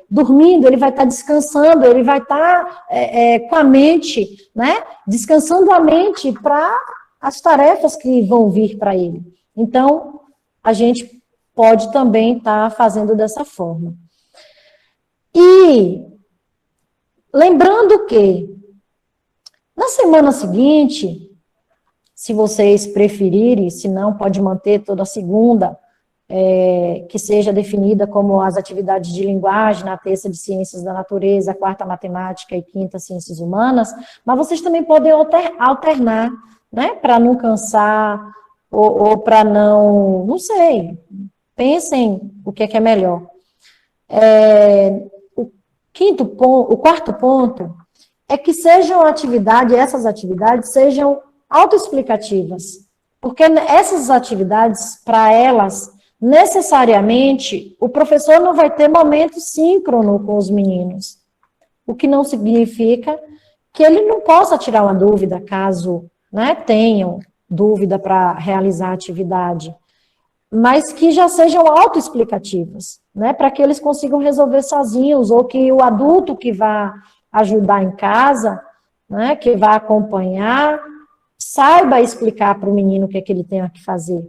dormindo, ele vai estar descansando, ele vai estar com a mente, né? Descansando a mente para as tarefas que vão vir para ele. Então, a gente pode também estar fazendo dessa forma. E lembrando que na semana seguinte, se vocês preferirem, se não, pode manter toda a segunda, que seja definida como as atividades de linguagem, na terça de ciências da natureza, quarta matemática e quinta ciências humanas, mas vocês também podem alternar, né, para não cansar ou para não sei, pensem o que é melhor. O quarto ponto é que essas atividades sejam autoexplicativas, porque essas atividades, para elas, necessariamente, o professor não vai ter momento síncrono com os meninos, o que não significa que ele não possa tirar uma dúvida, caso, né, tenham dúvida para realizar a atividade, mas que já sejam autoexplicativas, né, para que eles consigam resolver sozinhos, ou que o adulto que vai ajudar em casa, né, que vai acompanhar, saiba explicar para o menino o que é que ele tem que fazer.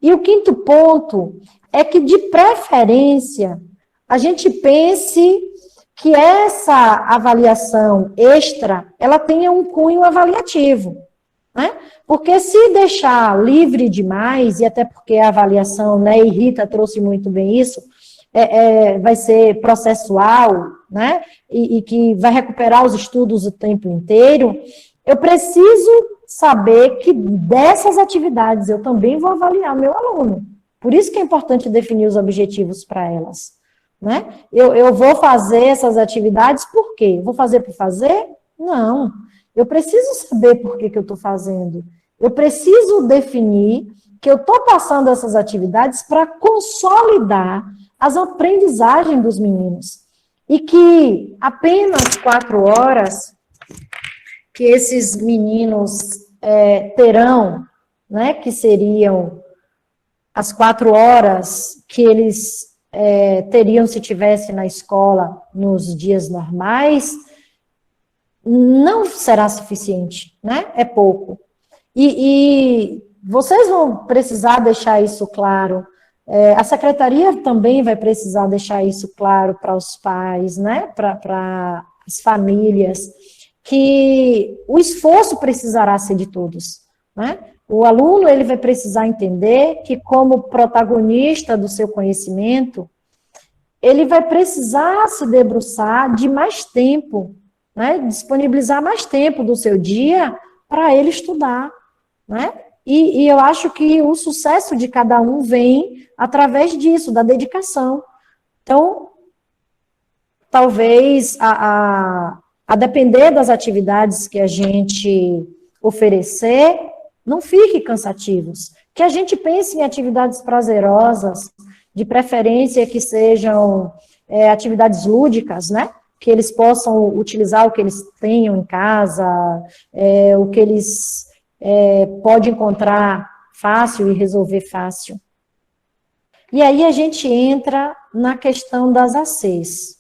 E o quinto ponto é que, de preferência, a gente pense que essa avaliação extra, ela tenha um cunho avaliativo, né? Porque se deixar livre demais, e até porque a avaliação, né, e Rita trouxe muito bem isso, vai ser processual, né, e que vai recuperar os estudos o tempo inteiro, eu preciso saber que dessas atividades eu também vou avaliar meu aluno. Por isso que é importante definir os objetivos para elas, né? Eu vou fazer essas atividades por quê? Vou fazer por fazer? Não. Eu preciso saber por que eu estou fazendo. Eu preciso definir que eu estou passando essas atividades para consolidar as aprendizagens dos meninos. E que apenas 4 horas que esses meninos terão, né, que seriam as 4 horas que eles teriam se tivesse na escola nos dias normais, não será suficiente, né? É pouco. E vocês vão precisar deixar isso claro. A secretaria também vai precisar deixar isso claro para os pais, né? Para as famílias, que o esforço precisará ser de todos, né? O aluno, ele vai precisar entender que, como protagonista do seu conhecimento, ele vai precisar se debruçar de mais tempo, né? Disponibilizar mais tempo do seu dia para ele estudar, né? E eu acho que o sucesso de cada um vem através disso, da dedicação. Então, talvez, a depender das atividades que a gente oferecer, não fique cansativos. Que a gente pense em atividades prazerosas, de preferência que sejam atividades lúdicas, né? Que eles possam utilizar o que eles tenham em casa, o que eles podem encontrar fácil e resolver fácil. E aí a gente entra na questão das ACs.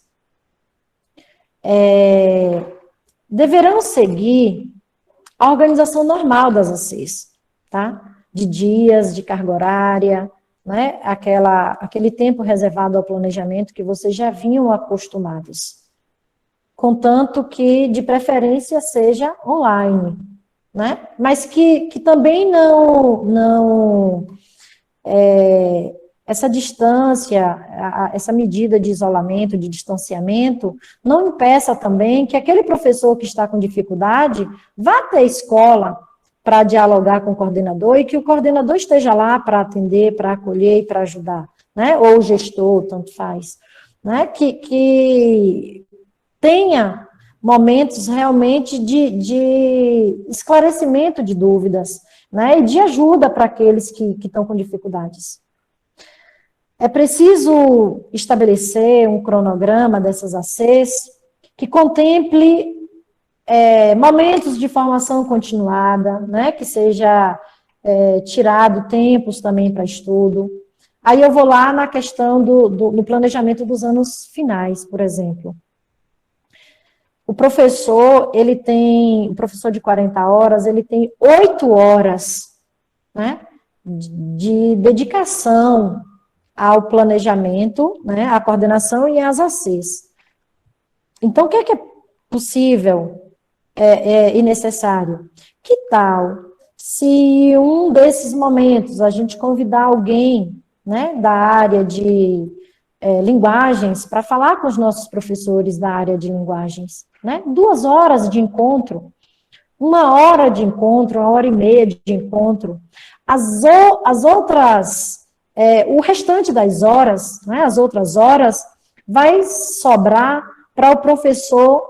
Deverão seguir a organização normal das ACs, tá? De dias, de carga horária, né? Aquele tempo reservado ao planejamento que vocês já vinham acostumados. Contanto que, de preferência, seja online, né? Mas que também essa distância, essa medida de isolamento, de distanciamento, não impeça também que aquele professor que está com dificuldade vá até a escola para dialogar com o coordenador e que o coordenador esteja lá para atender, para acolher e para ajudar, né? Ou o gestor, tanto faz, né? Que tenha momentos realmente de esclarecimento de dúvidas, né? E de ajuda para aqueles que estão com dificuldades. É preciso estabelecer um cronograma dessas ACs que contemple momentos de formação continuada, né, que seja tirado tempos também para estudo. Aí eu vou lá na questão do planejamento dos anos finais, por exemplo. O professor de 40 horas, ele tem 8 horas, né, de dedicação ao planejamento, né, à coordenação e às ACs. Então, o que é possível e necessário? Que tal se um desses momentos a gente convidar alguém, né, da área de linguagens para falar com os nossos professores da área de linguagens, né? 2 horas de encontro, 1 hora de encontro, 1h30 de encontro. As outras... o restante das horas, né, as outras horas, vai sobrar para o professor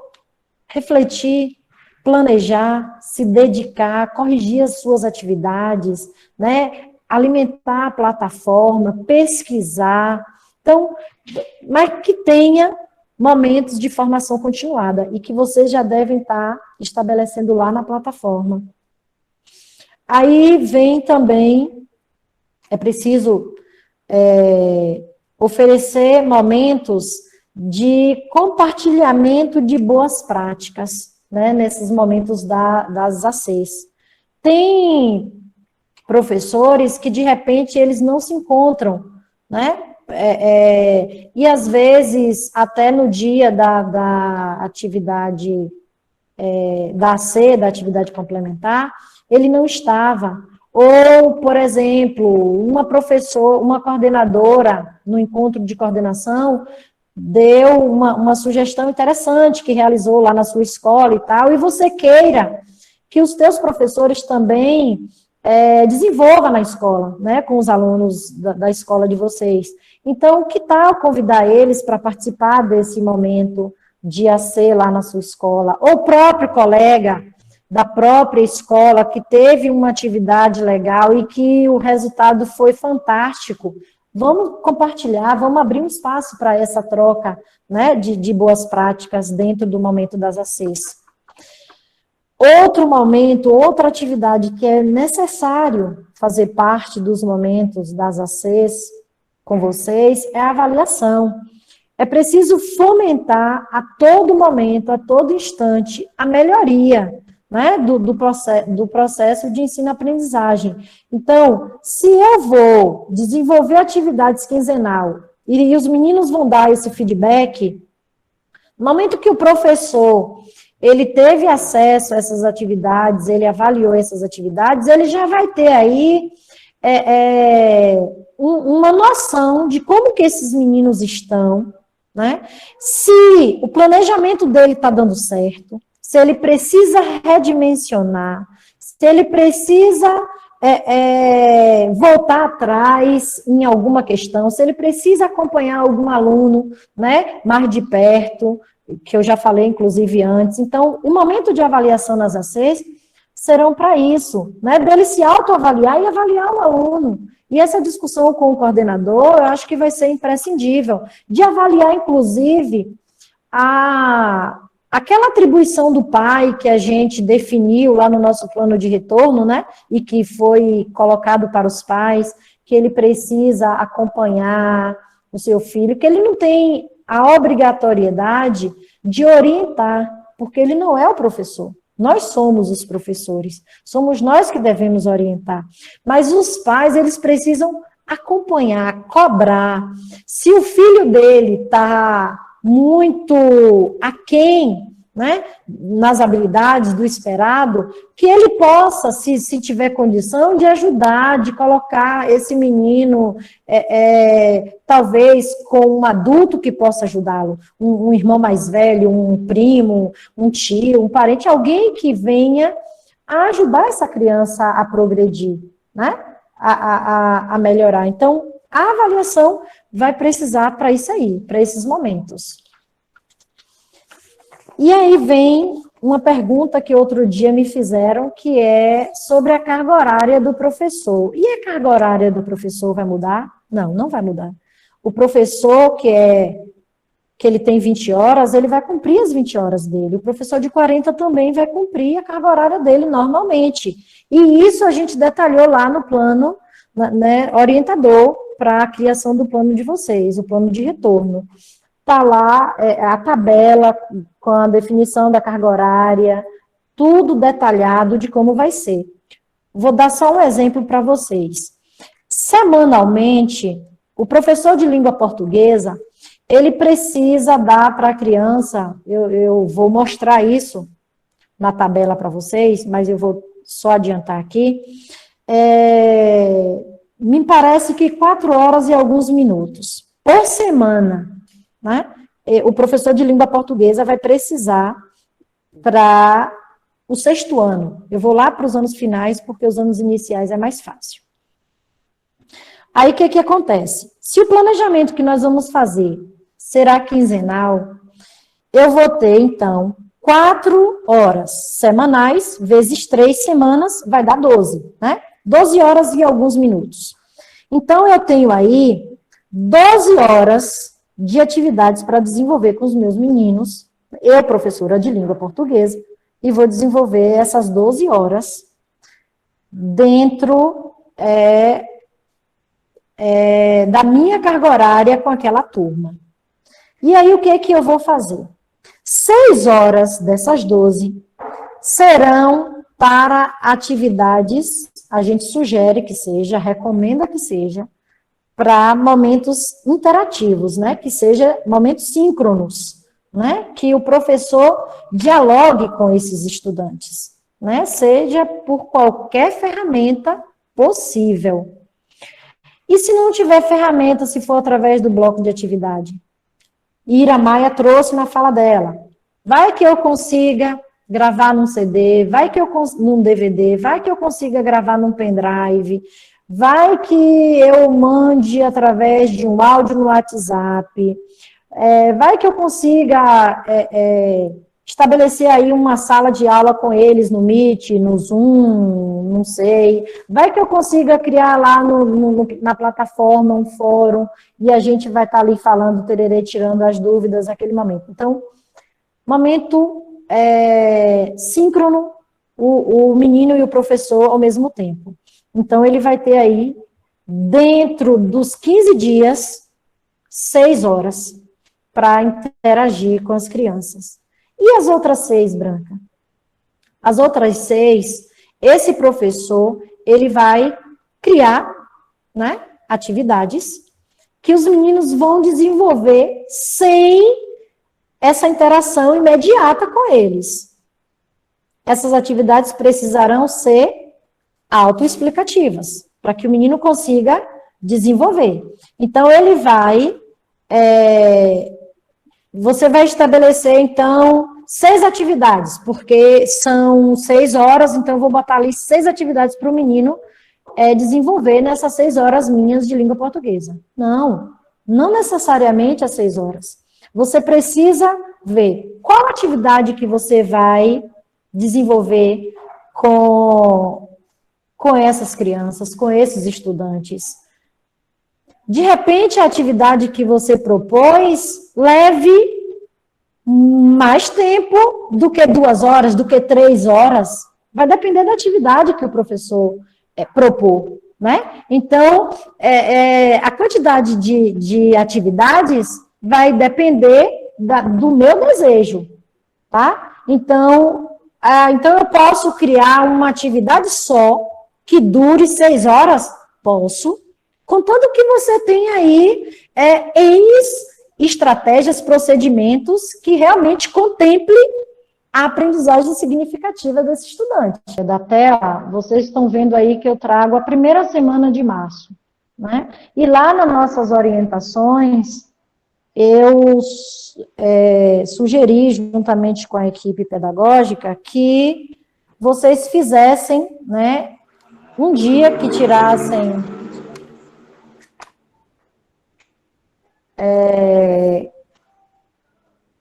refletir, planejar, se dedicar, corrigir as suas atividades, né, alimentar a plataforma, pesquisar. Então, mas que tenha momentos de formação continuada e que vocês já devem estar estabelecendo lá na plataforma. Aí vem também, é preciso oferecer momentos de compartilhamento de boas práticas, né, nesses momentos das ACs. Tem professores que, de repente, eles não se encontram, né, e, às vezes, até no dia da atividade da AC, da atividade complementar, ele não estava. Ou, por exemplo, uma coordenadora, no encontro de coordenação, deu uma sugestão interessante que realizou lá na sua escola e tal, e você queira que os teus professores também desenvolva na escola, né, com os alunos da escola de vocês. Então, que tal convidar eles para participar desse momento de AC lá na sua escola, ou o próprio colega da própria escola que teve uma atividade legal e que o resultado foi fantástico. Vamos compartilhar, vamos abrir um espaço para essa troca, né, de boas práticas dentro do momento das ACs. Outro momento, outra atividade que é necessário fazer parte dos momentos das ACs com vocês é a avaliação. É preciso fomentar a todo momento, a todo instante, a melhoria, né, do processo de ensino-aprendizagem. Então, se eu vou desenvolver atividades quinzenal e os meninos vão dar esse feedback, no momento que o professor ele teve acesso a essas atividades, ele avaliou essas atividades, ele já vai ter aí uma noção de como que esses meninos estão, né? Se o planejamento dele está dando certo, se ele precisa redimensionar, se ele precisa voltar atrás em alguma questão, se ele precisa acompanhar algum aluno, né, mais de perto, que eu já falei, inclusive, antes. Então, o momento de avaliação nas ACs serão para isso, né, dele se autoavaliar e avaliar o aluno. E essa discussão com o coordenador, eu acho que vai ser imprescindível, de avaliar, inclusive, aquela atribuição do pai que a gente definiu lá no nosso plano de retorno, né, e que foi colocado para os pais, que ele precisa acompanhar o seu filho, que ele não tem a obrigatoriedade de orientar, porque ele não é o professor. Nós somos os professores, somos nós que devemos orientar. Mas os pais, eles precisam acompanhar, cobrar. Se o filho dele está muito aquém, né, nas habilidades do esperado, que ele possa, se tiver condição, de ajudar, de colocar esse menino, talvez com um adulto que possa ajudá-lo, um irmão mais velho, um primo, um tio, um parente, alguém que venha a ajudar essa criança a progredir, né, a melhorar. Então, a avaliação vai precisar para isso aí, para esses momentos. E aí vem uma pergunta que outro dia me fizeram, que é sobre a carga horária do professor. E a carga horária do professor vai mudar? Não, não vai mudar. O professor que ele tem 20 horas, ele vai cumprir as 20 horas dele. O professor de 40 também vai cumprir a carga horária dele normalmente. E isso a gente detalhou lá no plano, né, orientador para a criação do plano de vocês, o plano de retorno. Está lá a tabela com a definição da carga horária, tudo detalhado de como vai ser. Vou dar só um exemplo para vocês. Semanalmente, o professor de língua portuguesa, ele precisa dar para a criança, eu vou mostrar isso na tabela para vocês, mas eu vou só adiantar aqui, me parece que 4 horas e alguns minutos por semana, né? O professor de língua portuguesa vai precisar para o 6º ano. Eu vou lá para os anos finais, porque os anos iniciais é mais fácil. Aí, o que acontece? Se o planejamento que nós vamos fazer será quinzenal, eu vou ter, então, 4 horas semanais, vezes 3 semanas, vai dar 12, né? 12 horas e alguns minutos. Então, eu tenho aí 12 horas de atividades para desenvolver com os meus meninos, eu, professora de língua portuguesa, e vou desenvolver essas 12 horas dentro da minha carga horária com aquela turma. E aí, o que eu vou fazer? 6 horas dessas 12 serão para atividades, a gente sugere que seja, recomenda que seja, para momentos interativos, né? Que seja momentos síncronos, né? Que o professor dialogue com esses estudantes, né? Seja por qualquer ferramenta possível. E se não tiver ferramenta, se for através do bloco de atividade? Ira Maia trouxe na fala dela. Vai que eu consiga gravar num CD, vai que eu num DVD, vai que eu consiga gravar num pendrive, vai que eu mande através de um áudio no WhatsApp, vai que eu consiga estabelecer aí uma sala de aula com eles no Meet, no Zoom, não sei. Vai que eu consiga criar lá na plataforma um fórum e a gente vai estar ali falando, tererê, tirando as dúvidas naquele momento. Então, momento síncrono, o menino e o professor ao mesmo tempo. Então, ele vai ter aí, dentro dos 15 dias, 6 horas para interagir com as crianças. E as outras 6, Branca? As outras 6, esse professor, ele vai criar, né, atividades que os meninos vão desenvolver sem essa interação imediata com eles. Essas atividades precisarão ser autoexplicativas, para que o menino consiga desenvolver. Então, ele vai... você vai estabelecer, então, 6 atividades, porque são 6 horas, então eu vou botar ali 6 atividades para o menino desenvolver nessas 6 horas minhas de língua portuguesa. Não necessariamente as 6 horas. Você precisa ver qual atividade que você vai desenvolver com essas crianças, com esses estudantes. De repente, a atividade que você propôs leve mais tempo do que 2 horas, do que 3 horas. Vai depender da atividade que o professor propor, né? Então, a quantidade de atividades vai depender do meu desejo, tá? Então, eu posso criar uma atividade só que dure 6 horas? Posso. Contanto que você tem aí estratégias, procedimentos que realmente contemple a aprendizagem significativa desse estudante. Da tela, vocês estão vendo aí que eu trago a primeira semana de março, né? E lá nas nossas orientações, eu sugeri, juntamente com a equipe pedagógica, que vocês fizessem, né, um dia que tirassem...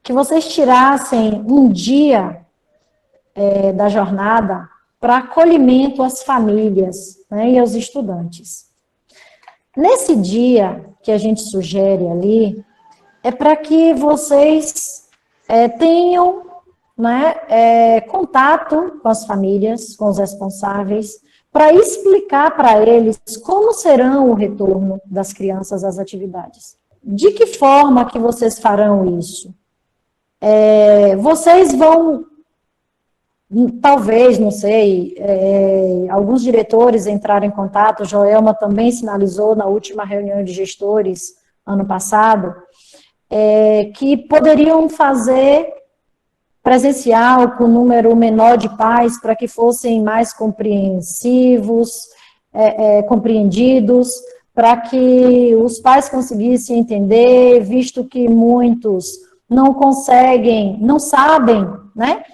que vocês tirassem um dia da jornada para acolhimento às famílias, né, e aos estudantes. Nesse dia que a gente sugere ali, é para que vocês tenham, né, contato com as famílias, com os responsáveis, para explicar para eles como serão o retorno das crianças às atividades. De que forma que vocês farão isso? Vocês vão, talvez, não sei, alguns diretores entraram em contato, Joelma também sinalizou na última reunião de gestores, ano passado, que poderiam fazer presencial com número menor de pais para que fossem mais compreensivos, compreendidos, para que os pais conseguissem entender, visto que muitos não conseguem, não sabem, né,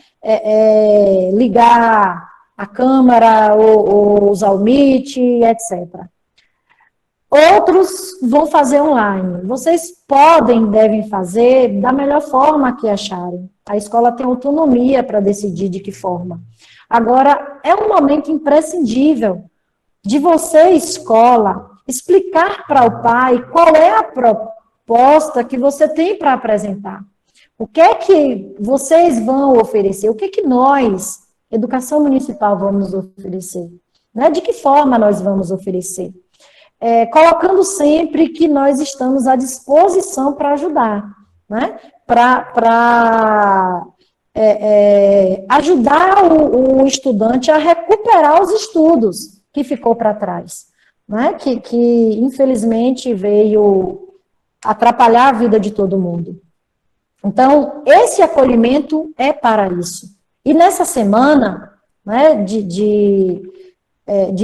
ligar a câmera ou usar o Meet, etc. Outros vão fazer online. Vocês podem, devem fazer da melhor forma que acharem. A escola tem autonomia para decidir de que forma. Agora, é um momento imprescindível de você, escola, explicar para o pai qual é a proposta que você tem para apresentar. O que é que vocês vão oferecer? O que é que nós, educação municipal, vamos oferecer? Né? De que forma nós vamos oferecer? Colocando sempre que nós estamos à disposição para ajudar, né? Para ajudar o estudante a recuperar os estudos que ficou para trás, né? Que infelizmente veio atrapalhar a vida de todo mundo. Então, esse acolhimento é para isso. E nessa semana, né, de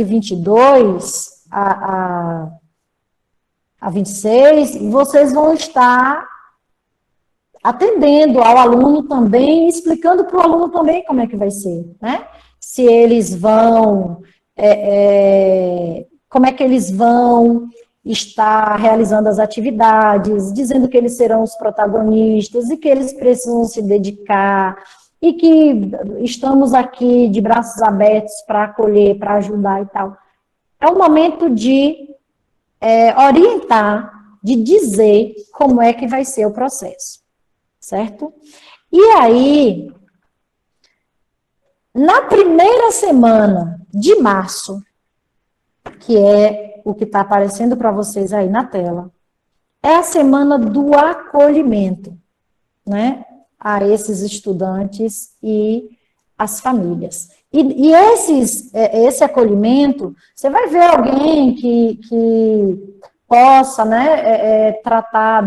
22 a 26, vocês vão estar atendendo ao aluno também, explicando para o aluno também como é que vai ser, né? Se eles vão, como é que eles vão estar realizando as atividades, dizendo que eles serão os protagonistas e que eles precisam se dedicar e que estamos aqui de braços abertos para acolher, para ajudar e tal. É um momento de orientar, de dizer como é que vai ser o processo, certo? E aí, na primeira semana de março, que é o que está aparecendo para vocês aí na tela, é a semana do acolhimento, né, a esses estudantes e as famílias. E esse acolhimento, você vai ver alguém que possa, né, tratar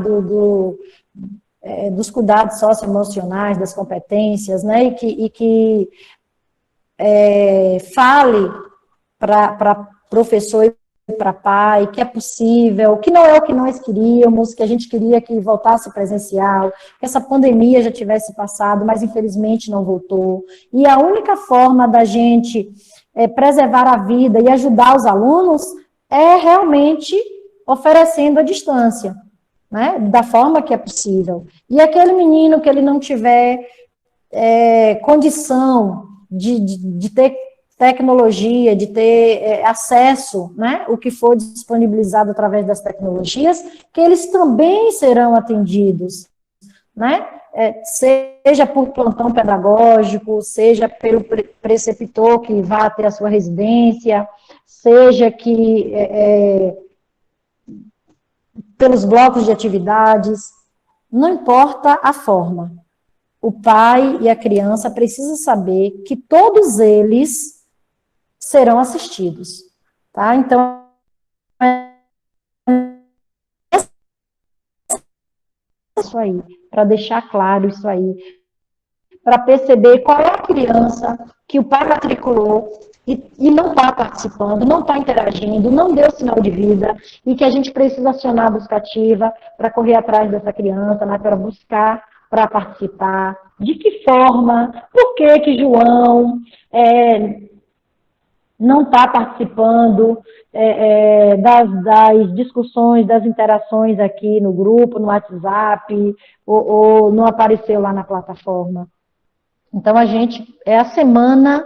dos cuidados socioemocionais, das competências, né, e que fale para professor e para pai, que é possível, que não é o que nós queríamos, que a gente queria que voltasse presencial, que essa pandemia já tivesse passado, mas infelizmente não voltou. E a única forma da gente preservar a vida e ajudar os alunos é realmente oferecendo a distância, né, da forma que é possível. E aquele menino que ele não tiver condição de ter tecnologia, de ter acesso, né, o que for disponibilizado através das tecnologias, que eles também serão atendidos, né, seja por plantão pedagógico, seja pelo preceptor que vá ter a sua residência, seja que pelos blocos de atividades, não importa a forma. O pai e a criança precisam saber que todos eles serão assistidos, tá? Então, isso aí, para deixar claro isso aí, para perceber qual é a criança que o pai matriculou e não está participando, não está interagindo, não deu sinal de vida, e que a gente precisa acionar a buscativa para correr atrás dessa criança, né, para buscar, para participar, de que forma, por que João não está participando das discussões, das interações aqui no grupo, no WhatsApp, ou não apareceu lá na plataforma. Então, é a semana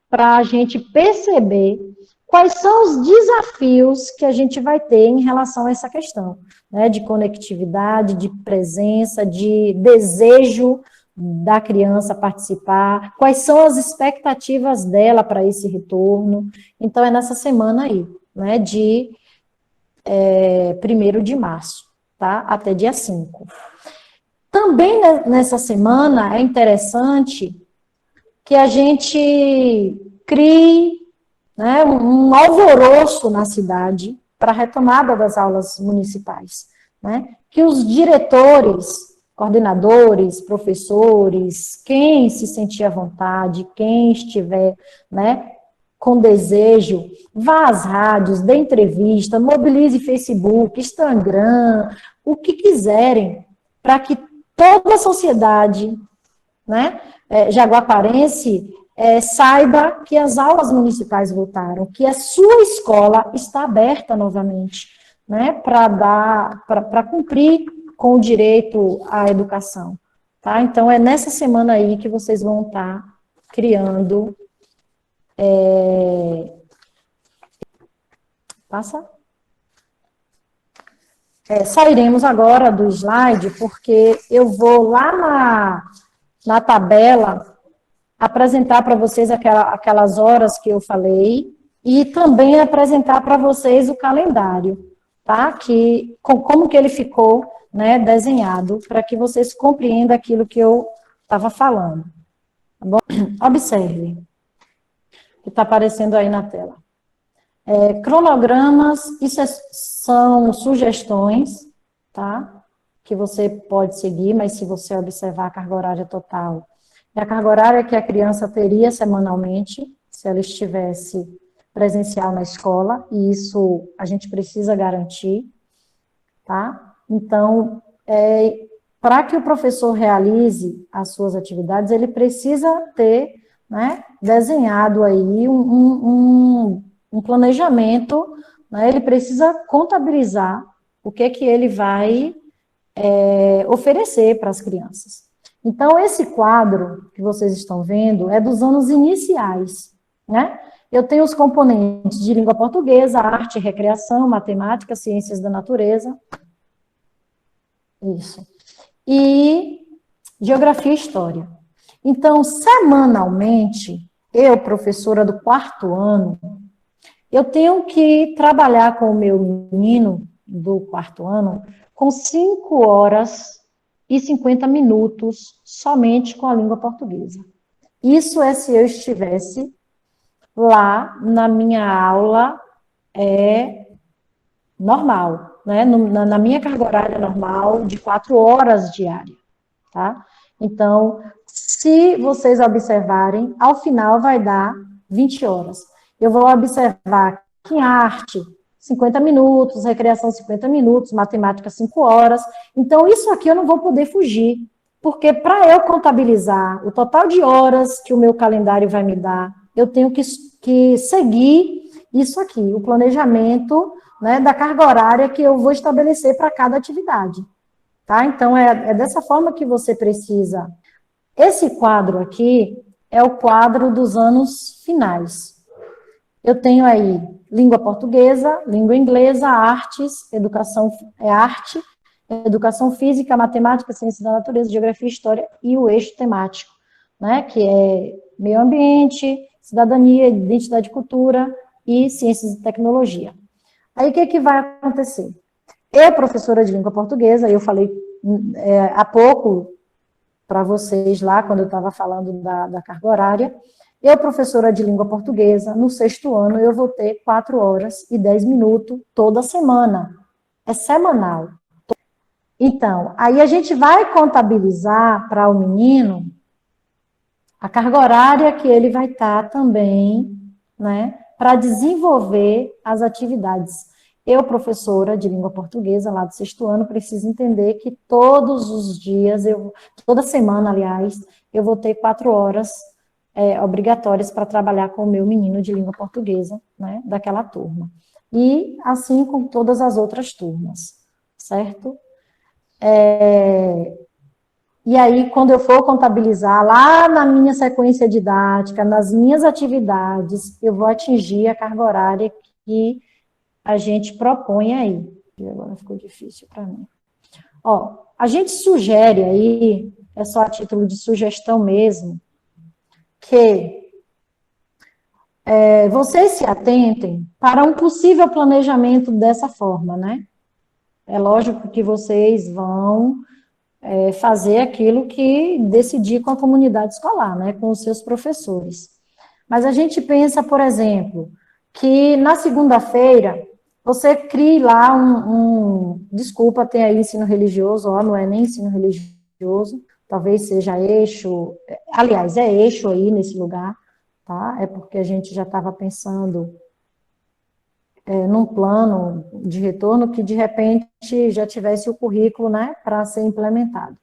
para a gente perceber quais são os desafios que a gente vai ter em relação a essa questão, né, de conectividade, de presença, de desejo da criança participar, quais são as expectativas dela para esse retorno. Então, é nessa semana aí, né, de 1º de março, tá, até dia 5. Também nessa semana é interessante que a gente crie, né, um alvoroço na cidade para a retomada das aulas municipais, né, que os diretores, coordenadores, professores, quem se sentir à vontade, quem estiver, né, com desejo, vá às rádios, dê entrevista, mobilize Facebook, Instagram, o que quiserem, para que toda a sociedade, né, jaguaparense, saiba que as aulas municipais voltaram, que a sua escola está aberta novamente, né, para cumprir com o direito à educação, tá? Então, é nessa semana aí que vocês vão estar criando... Passa? Sairemos agora do slide, porque eu vou lá na tabela apresentar para vocês aquelas horas que eu falei e também apresentar para vocês o calendário, tá? Como que ele ficou, né, desenhado, para que vocês compreendam aquilo que eu estava falando. Tá bom? Observe o que está aparecendo aí na tela. Cronogramas, isso são sugestões, tá? Que você pode seguir, mas se você observar a carga horária total, é a carga horária que a criança teria semanalmente, se ela estivesse presencial na escola, e isso a gente precisa garantir, tá? Então, para que o professor realize as suas atividades, ele precisa ter, né, desenhado aí um planejamento, né, ele precisa contabilizar o que ele vai oferecer para as crianças. Então, esse quadro que vocês estão vendo é dos anos iniciais, né? Eu tenho os componentes de língua portuguesa, arte, recreação, matemática, ciências da natureza. Isso. E geografia e história. Então, semanalmente, eu, professora do 4º ano, eu tenho que trabalhar com o meu menino do 4º ano com 5 horas e 50 minutos somente com a língua portuguesa. Isso é se eu estivesse lá na minha aula normal, né? Na minha carga horária normal de 4 horas diária, tá? Então, se vocês observarem, ao final vai dar 20 horas. Eu vou observar que em arte, 50 minutos, recreação 50 minutos, matemática 5 horas. Então, isso aqui eu não vou poder fugir, porque para eu contabilizar o total de horas que o meu calendário vai me dar, eu tenho que seguir isso aqui, o planejamento, né, da carga horária que eu vou estabelecer para cada atividade. Tá? Então, é dessa forma que você precisa. Esse quadro aqui é o quadro dos anos finais. Eu tenho aí língua portuguesa, língua inglesa, artes, educação física, matemática, ciência da natureza, geografia e história e o eixo temático, né, que é meio ambiente, cidadania, identidade e cultura e ciências e tecnologia. Aí, o que vai acontecer? Eu, professora de língua portuguesa, eu falei há pouco para vocês lá, quando eu estava falando da carga horária, eu, professora de língua portuguesa, no 6º ano, eu vou ter 4 horas e 10 minutos toda semana. É semanal. Então, aí a gente vai contabilizar para o menino a carga horária que ele vai estar também, né, para desenvolver as atividades. Eu, professora de língua portuguesa, lá do 6º ano, preciso entender que todos os dias, toda semana, aliás, eu vou ter 4 horas obrigatórias para trabalhar com o meu menino de língua portuguesa, né, daquela turma. E assim com todas as outras turmas, certo? E aí, quando eu for contabilizar lá na minha sequência didática, nas minhas atividades, eu vou atingir a carga horária que a gente propõe aí. E agora ficou difícil para mim. Ó, a gente sugere aí, é só a título de sugestão mesmo, que vocês se atentem para um possível planejamento dessa forma, né? É lógico que vocês vão fazer aquilo que decidir com a comunidade escolar, né? Com os seus professores. Mas a gente pensa, por exemplo, que na segunda-feira você crie lá desculpa, tem aí ensino religioso, não é nem ensino religioso, talvez seja eixo, aliás, é eixo aí nesse lugar, tá? É porque a gente já estava pensando num plano de retorno que, de repente, já tivesse o currículo, né, para ser implementado.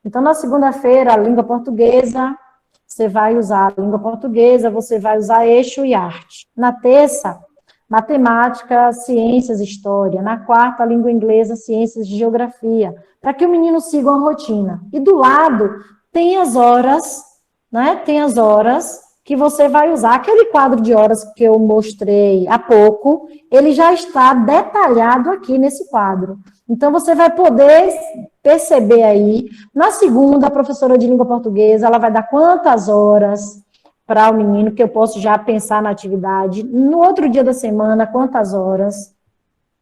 Então, na segunda-feira, a língua portuguesa, você vai usar a língua portuguesa, você vai usar eixo e arte. Na terça, matemática, ciências, história. Na quarta, língua inglesa, ciências de geografia, para que o menino siga uma rotina. E do lado, tem as horas, né? Tem as horas que você vai usar. Aquele quadro de horas que eu mostrei há pouco, ele já está detalhado aqui nesse quadro. Então, você vai poder perceber aí. Na segunda, a professora de língua portuguesa, ela vai dar quantas horas para o menino, que eu posso já pensar na atividade. No outro dia da semana, quantas horas.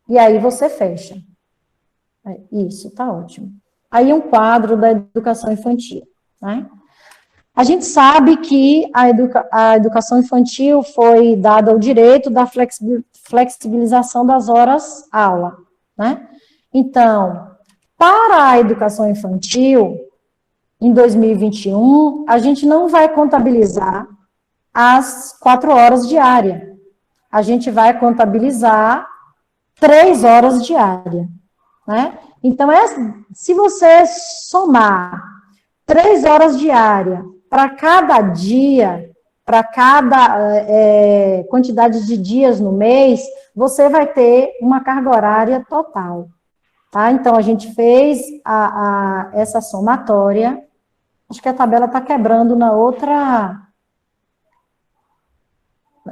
E aí você fecha. Isso, tá ótimo. Aí um quadro da educação infantil, né? A gente sabe que a educação infantil foi dada o direito da flexibilização das horas aula, né? Então, para a educação infantil, em 2021, a gente não vai contabilizar as 4 horas diárias. A gente vai contabilizar 3 horas diárias. né? Então, se você somar 3 horas diárias para cada dia, para cada quantidade de dias no mês, você vai ter uma carga horária total, tá? Então, a gente fez essa somatória. Acho que a tabela está quebrando na outra...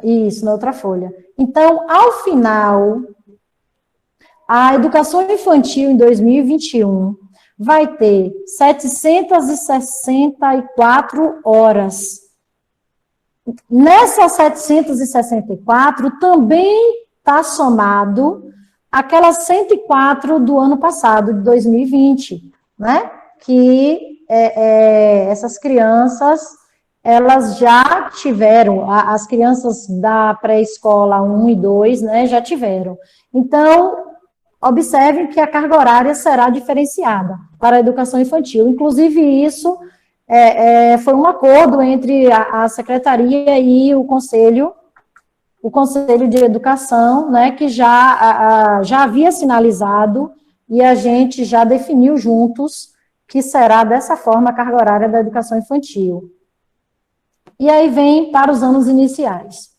Isso, na outra folha. Então, ao final, a educação infantil em 2021 vai ter 764 horas. Nessas 764, também está somado aquelas 104 do ano passado, de 2020, né? Que essas crianças, elas já tiveram, as crianças da pré-escola 1 e 2, né, já tiveram. Então, observem que a carga horária será diferenciada para a educação infantil. Inclusive, isso foi um acordo entre a Secretaria e o Conselho de Educação, né, que já havia sinalizado e a gente já definiu juntos que será dessa forma a carga horária da educação infantil. E aí vem para os anos iniciais.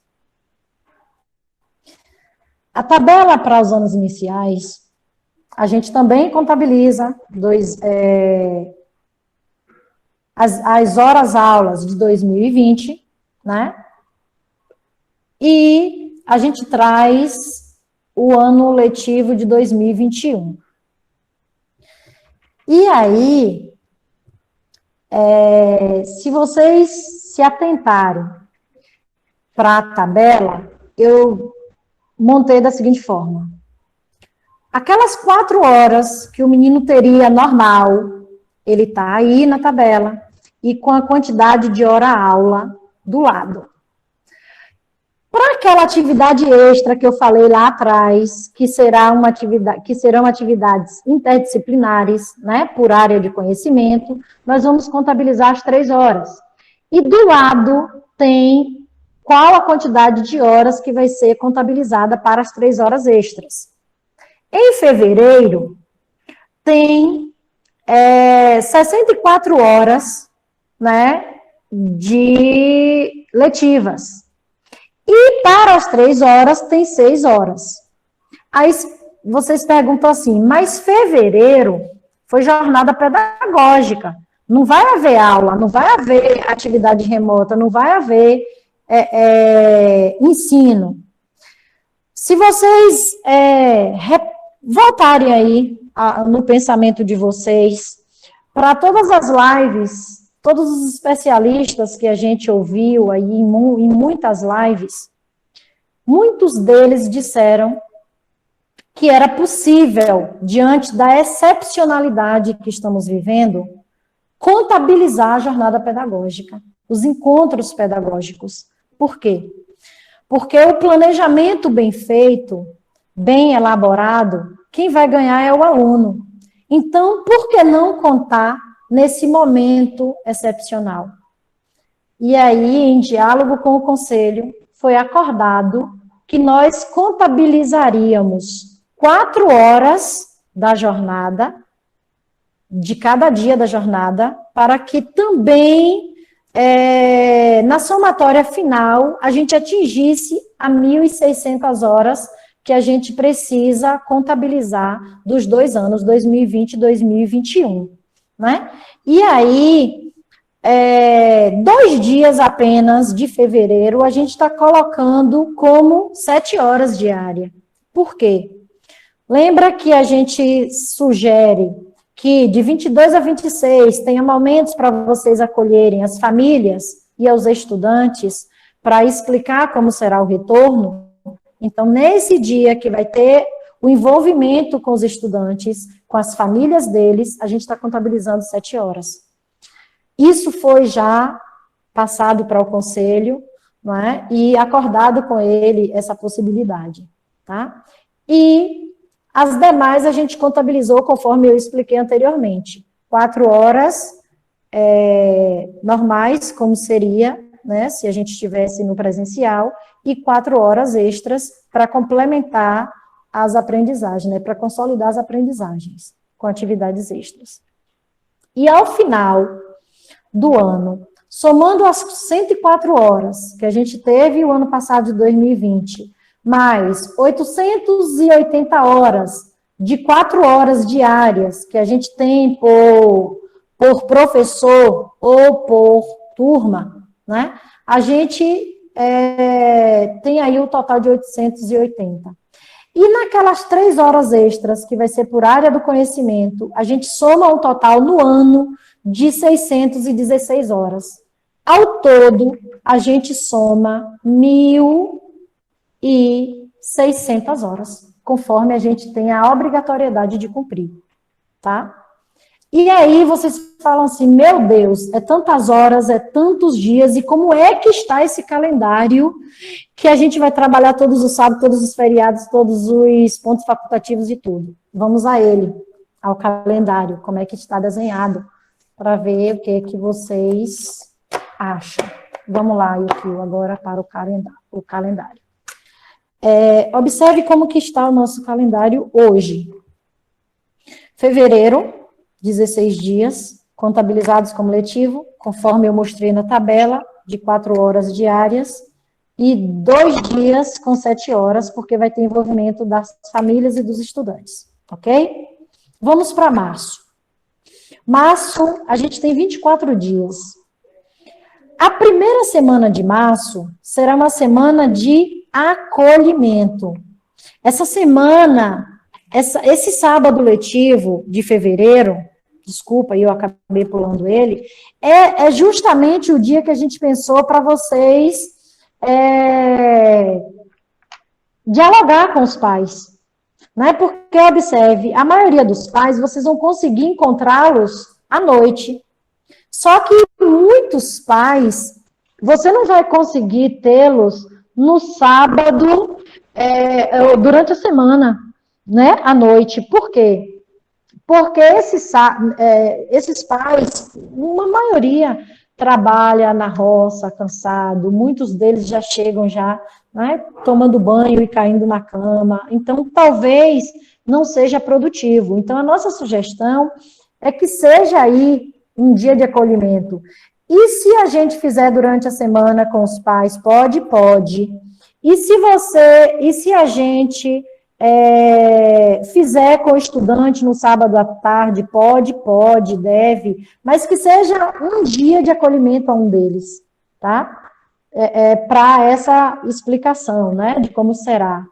A tabela para os anos iniciais, a gente também contabiliza as horas-aulas de 2020, né? E a gente traz o ano letivo de 2021. E aí, se vocês se atentarem para a tabela, eu montei da seguinte forma. Aquelas 4 horas que o menino teria normal, ele está aí na tabela, e com a quantidade de hora-aula do lado. Para aquela atividade extra que eu falei lá atrás, que serão atividades interdisciplinares, né, por área de conhecimento, nós vamos contabilizar as 3 horas. E do lado tem qual a quantidade de horas que vai ser contabilizada para as 3 horas extras. Em fevereiro, tem 64 horas, né, de letivas. E para as 3 horas, tem 6 horas. Aí vocês perguntam assim, mas fevereiro foi jornada pedagógica. Não vai haver aula, não vai haver atividade remota, não vai haver ensino. Se vocês voltarem aí no pensamento de vocês, para todas as lives, todos os especialistas que a gente ouviu aí em muitas lives, muitos deles disseram que era possível, diante da excepcionalidade que estamos vivendo, contabilizar a jornada pedagógica, os encontros pedagógicos. Por quê? Porque o planejamento bem feito, bem elaborado, quem vai ganhar é o aluno. Então, por que não contar nesse momento excepcional? E aí, em diálogo com o Conselho, foi acordado que nós contabilizaríamos 4 horas da jornada, de cada dia da jornada, para que também, na somatória final, a gente atingisse a 1.600 horas que a gente precisa contabilizar dos 2 anos, 2020 e 2021, né? E aí, 2 dias apenas de fevereiro, a gente está colocando como 7 horas diária. Por quê? Lembra que a gente sugere que de 22 a 26 tenha momentos para vocês acolherem as famílias e aos estudantes para explicar como será o retorno? Então, nesse dia que vai ter o envolvimento com os estudantes, com as famílias deles, a gente está contabilizando 7 horas. Isso foi já passado para o Conselho, não é? E acordado com ele essa possibilidade, tá? E as demais a gente contabilizou conforme eu expliquei anteriormente. 4 horas normais, como seria, né, se a gente estivesse no presencial, e 4 horas extras para complementar as aprendizagens, né? Para consolidar as aprendizagens com atividades extras. E ao final do ano, somando as 104 horas que a gente teve o ano passado de 2020, mais 880 horas de 4 horas diárias que a gente tem por professor ou por turma, né? A gente tem aí o total de 880. E naquelas 3 horas extras, que vai ser por área do conhecimento, a gente soma um total no ano de 616 horas. Ao todo, a gente soma 1.600 horas, conforme a gente tem a obrigatoriedade de cumprir, tá? E aí vocês falam assim, meu Deus, é tantas horas, é tantos dias, e como é que está esse calendário que a gente vai trabalhar todos os sábados, todos os feriados, todos os pontos facultativos e tudo? Vamos a ele, ao calendário, como é que está desenhado, para ver o que vocês acham. Vamos lá, Yukio, agora para o calendário. Observe como que está o nosso calendário hoje. Fevereiro, 16 dias, contabilizados como letivo, conforme eu mostrei na tabela, de 4 horas diárias, e 2 dias com 7 horas, porque vai ter envolvimento das famílias e dos estudantes, ok? Vamos para março. Março, a gente tem 24 dias. A primeira semana de março será uma semana de acolhimento. Essa semana, esse sábado letivo de fevereiro, desculpa, eu acabei pulando ele, é justamente o dia que a gente pensou para vocês dialogar com os pais. Né? Porque, observe, a maioria dos pais, vocês vão conseguir encontrá-los à noite. Só que muitos pais, você não vai conseguir tê-los no sábado, durante a semana, né, à noite. Por quê? Porque esses pais, uma maioria, trabalha na roça, cansado, muitos deles já chegam né, tomando banho e caindo na cama, então talvez não seja produtivo. Então a nossa sugestão é que seja aí um dia de acolhimento. E se a gente fizer durante a semana com os pais, pode. E se a gente fizer com o estudante no sábado à tarde, pode, deve, mas que seja um dia de acolhimento a um deles, tá? Para essa explicação, né, de como será.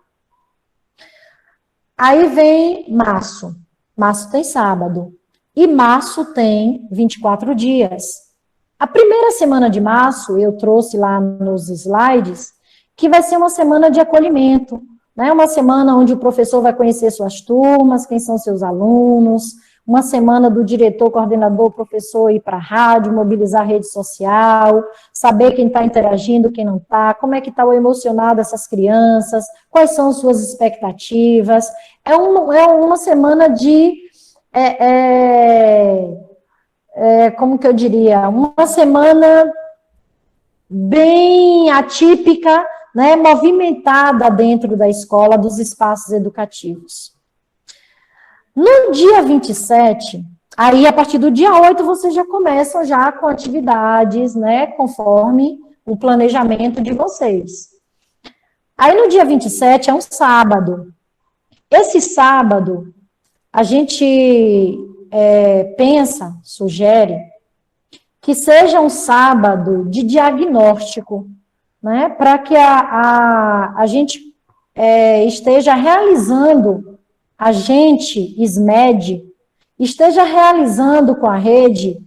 Aí vem março. Março tem sábado. E março tem 24 dias. A primeira semana de março, eu trouxe lá nos slides, que vai ser uma semana de acolhimento, né? Uma semana onde o professor vai conhecer suas turmas, quem são seus alunos, uma semana do diretor, coordenador, professor ir para a rádio, mobilizar a rede social, saber quem está interagindo, quem não está, como é que está o emocional dessas crianças, quais são suas expectativas. É uma semana de, como que eu diria, uma semana bem atípica, né, movimentada dentro da escola, dos espaços educativos. No dia 27, aí a partir do dia 8, vocês já começam já com atividades, né, conforme o planejamento de vocês. Aí no dia 27 é um sábado. Esse sábado, a gente sugere, que seja um sábado de diagnóstico, né, para que a gente esteja realizando, a gente, SMED, esteja realizando com a rede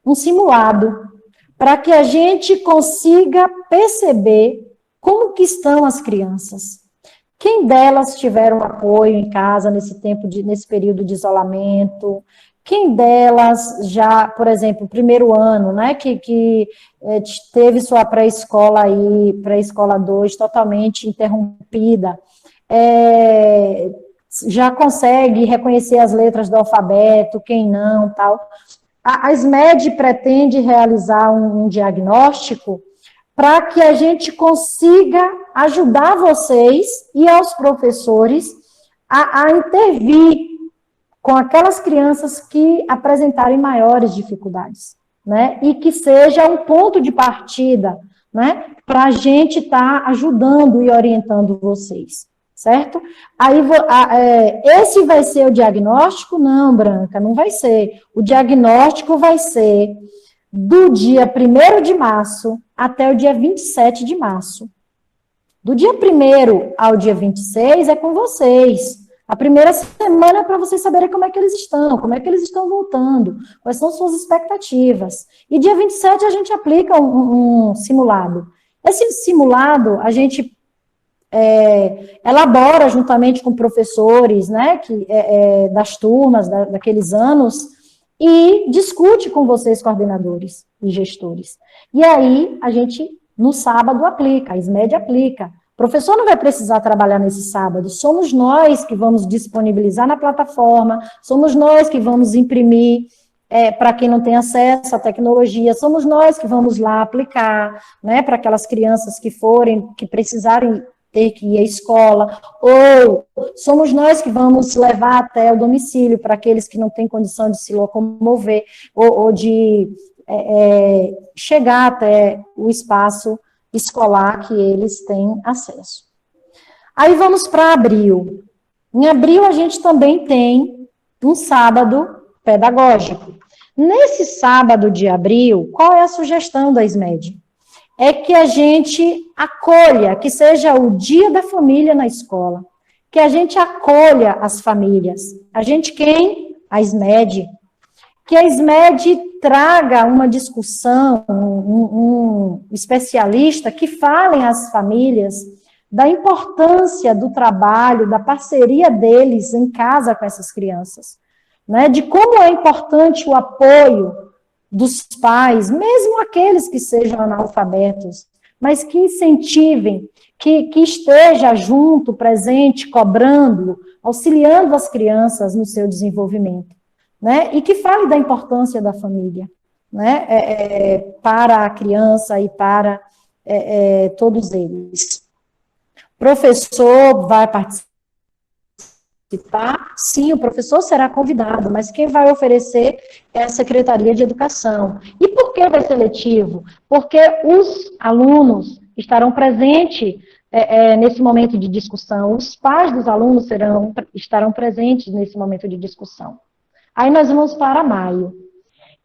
um simulado, para que a gente consiga perceber como que estão as crianças. Quem delas tiveram apoio em casa nesse período de isolamento? Quem delas já, por exemplo, primeiro ano, né, que teve sua pré-escola aí, pré-escola 2, totalmente interrompida, já consegue reconhecer as letras do alfabeto, quem não, tal. A SMED pretende realizar um diagnóstico para que a gente consiga ajudar vocês e aos professores a intervir com aquelas crianças que apresentarem maiores dificuldades, né? E que seja um ponto de partida, né? Para a gente estar ajudando e orientando vocês, certo? Aí, esse vai ser o diagnóstico? Não, Branca, não vai ser. O diagnóstico vai ser do dia 1º de março até o dia 27 de março. Do dia 1º ao dia 26 é com vocês. A primeira semana é para vocês saberem como é que eles estão voltando, quais são suas expectativas. E dia 27 a gente aplica um simulado. Esse simulado a gente elabora juntamente com professores, né, das turmas, daqueles anos, e discute com vocês, coordenadores e gestores. E aí a gente, no sábado, aplica, a SMED aplica. O professor não vai precisar trabalhar nesse sábado, somos nós que vamos disponibilizar na plataforma, somos nós que vamos imprimir para quem não tem acesso à tecnologia, somos nós que vamos lá aplicar, né, para aquelas crianças que precisarem ter que ir à escola, ou somos nós que vamos levar até o domicílio para aqueles que não têm condição de se locomover, ou de chegar até o espaço escolar que eles têm acesso. Aí vamos para abril. Em abril a gente também tem um sábado pedagógico. Nesse sábado de abril, qual é a sugestão da SMED? É que a gente acolha, que seja o dia da família na escola, que a gente acolha as famílias. A gente quem? A SMED. Que a SMED traga uma discussão, um especialista que falem às famílias da importância do trabalho, da parceria deles em casa com essas crianças, né? De como é importante o apoio dos pais, mesmo aqueles que sejam analfabetos, mas que incentivem, que esteja junto, presente, cobrando, auxiliando as crianças no seu desenvolvimento, né? E que fale da importância da família, né? Para a criança e para todos eles. Professor vai participar? Sim, o professor será convidado, mas quem vai oferecer é a Secretaria de Educação. E por que vai ser letivo? Porque os alunos estarão presentes nesse momento de discussão, os pais dos alunos estarão presentes nesse momento de discussão. Aí nós vamos para maio.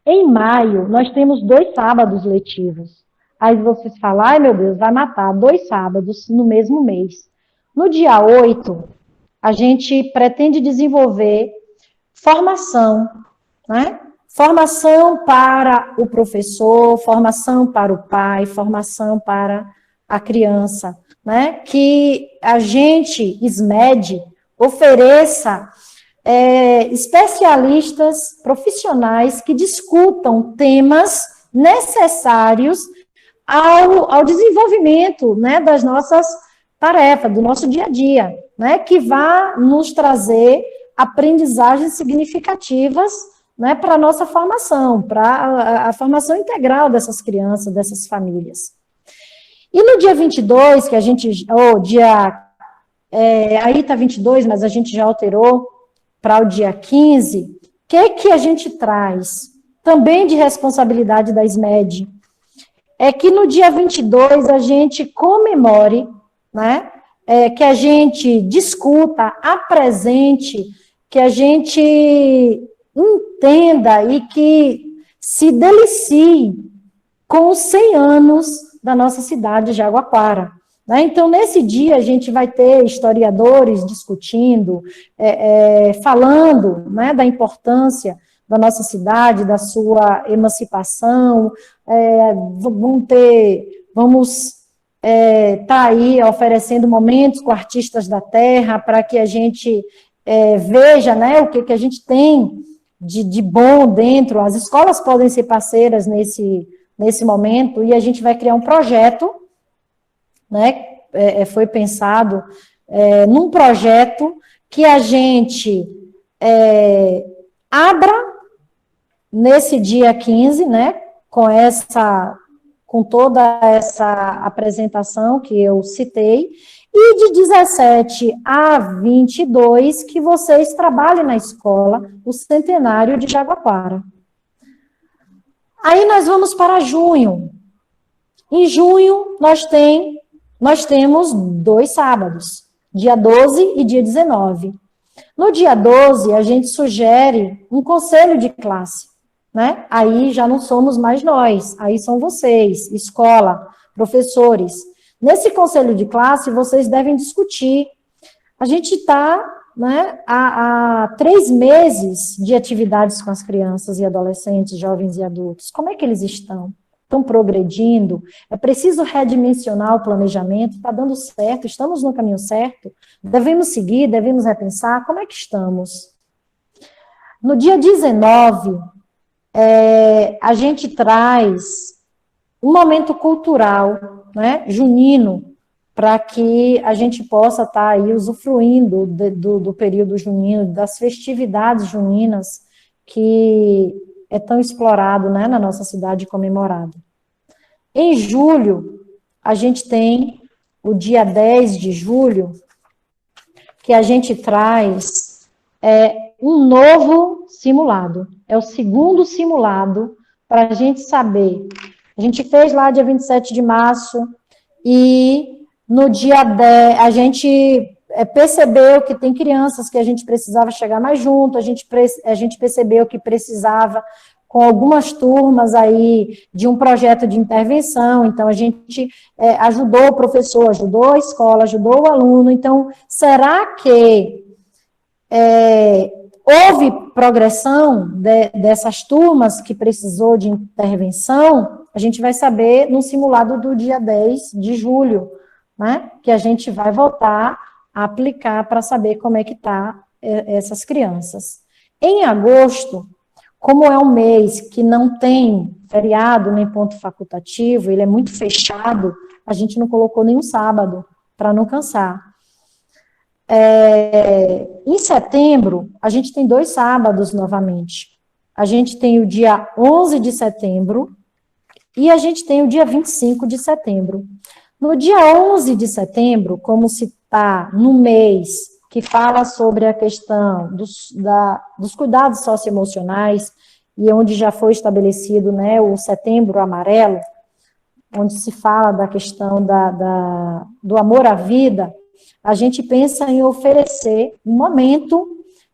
Em maio, nós temos 2 sábados letivos. Aí vocês falam, ai meu Deus, vai matar 2 sábados no mesmo mês. No dia 8, a gente pretende desenvolver formação, né? Formação para o professor, formação para o pai, formação para a criança, né? Que a gente, SMED, ofereça especialistas profissionais que discutam temas necessários ao desenvolvimento, né, das nossas tarefas, do nosso dia a dia, né, que vá nos trazer aprendizagens significativas, né, para a nossa formação, para a formação integral dessas crianças, dessas famílias. E no dia 22, que a gente, aí está 22, mas a gente já alterou para o dia 15, o que a gente traz? Também de responsabilidade da SMED, é que no dia 22 a gente comemore, né, que a gente discuta, apresente, que a gente entenda e que se delicie com os 100 anos da nossa cidade de Jaguaquara. Né? Então, nesse dia, a gente vai ter historiadores discutindo, falando, né, da importância da nossa cidade, da sua emancipação, vamos estar aí oferecendo momentos com artistas da terra, para que a gente veja, né, o que a gente tem de bom dentro. As escolas podem ser parceiras nesse momento, e a gente vai criar um projeto, né, foi pensado num projeto que a gente abra nesse dia 15, né, com toda essa apresentação que eu citei, E de 17 a 22, que vocês trabalhem na escola o centenário de Jaguapara. Aí nós vamos para junho. Em junho, nós temos 2 sábados, dia 12 e dia 19. No dia 12, a gente sugere um conselho de classe, né? Aí já não somos mais nós, aí são vocês, escola, professores. Nesse conselho de classe, vocês devem discutir. A gente está, né, há 3 meses de atividades com as crianças e adolescentes, jovens e adultos. Como é que eles estão? Estão progredindo? É preciso redimensionar o planejamento? Está dando certo? Estamos no caminho certo? Devemos seguir? Devemos repensar? Como é que estamos? No dia 19, a gente traz um momento cultural, né, junino, para que a gente possa estar aí usufruindo do período junino, das festividades juninas, que é tão explorado, né, na nossa cidade, comemorado. Em julho, a gente tem o dia 10 de julho, que a gente traz um novo simulado. É o segundo simulado para a gente saber. A gente fez lá dia 27 de março e no dia 10 a gente percebeu que tem crianças que a gente precisava chegar mais junto, a gente percebeu que precisava com algumas turmas aí de um projeto de intervenção, então a gente ajudou o professor, ajudou a escola, ajudou o aluno. Então, será que houve progressão dessas turmas que precisou de intervenção? A gente vai saber no simulado do dia 10 de julho, né, que a gente vai voltar a aplicar para saber como é que está essas crianças. Em agosto, como é um mês que não tem feriado nem ponto facultativo, ele é muito fechado, a gente não colocou nenhum sábado, para não cansar. Em setembro, a gente tem 2 sábados novamente. A gente tem o dia 11 de setembro e a gente tem o dia 25 de setembro. No dia 11 de setembro, como se está no mês que fala sobre a questão dos cuidados socioemocionais, e onde já foi estabelecido, né, o Setembro Amarelo, onde se fala da questão do amor à vida, a gente pensa em oferecer um momento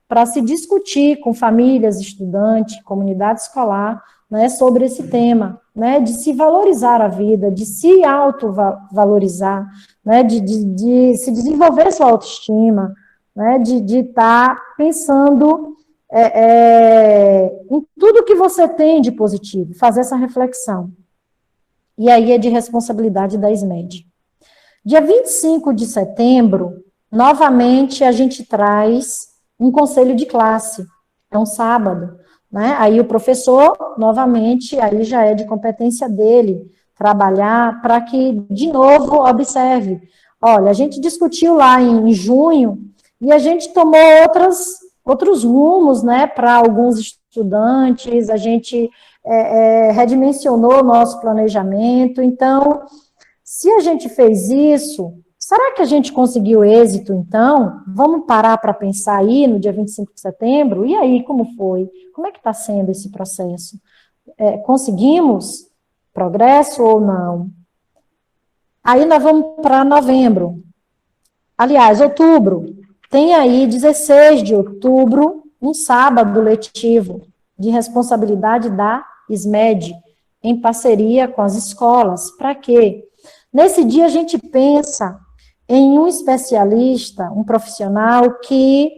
para se discutir com famílias, estudantes, comunidade escolar, né, sobre esse tema, né, de se valorizar a vida, de se autovalorizar, né, de se desenvolver sua autoestima, né, de estar pensando em tudo que você tem de positivo, fazer essa reflexão. E aí é de responsabilidade da SMED. Dia 25 de setembro, novamente a gente traz um conselho de classe, é um sábado, né? Aí o professor, novamente, aí já é de competência dele, trabalhar para que, de novo, observe. Olha, a gente discutiu lá em junho e a gente tomou outros rumos, né, para alguns estudantes, a gente redimensionou o nosso planejamento. Então, se a gente fez isso, será que a gente conseguiu êxito, então? Vamos parar para pensar aí no dia 25 de setembro? E aí, como foi? Como é que está sendo esse processo? Conseguimos progresso ou não? Aí nós vamos para novembro. Aliás, outubro. Tem aí, 16 de outubro, um sábado letivo de responsabilidade da SMED, em parceria com as escolas. Para quê? Nesse dia a gente pensa em um especialista, um profissional que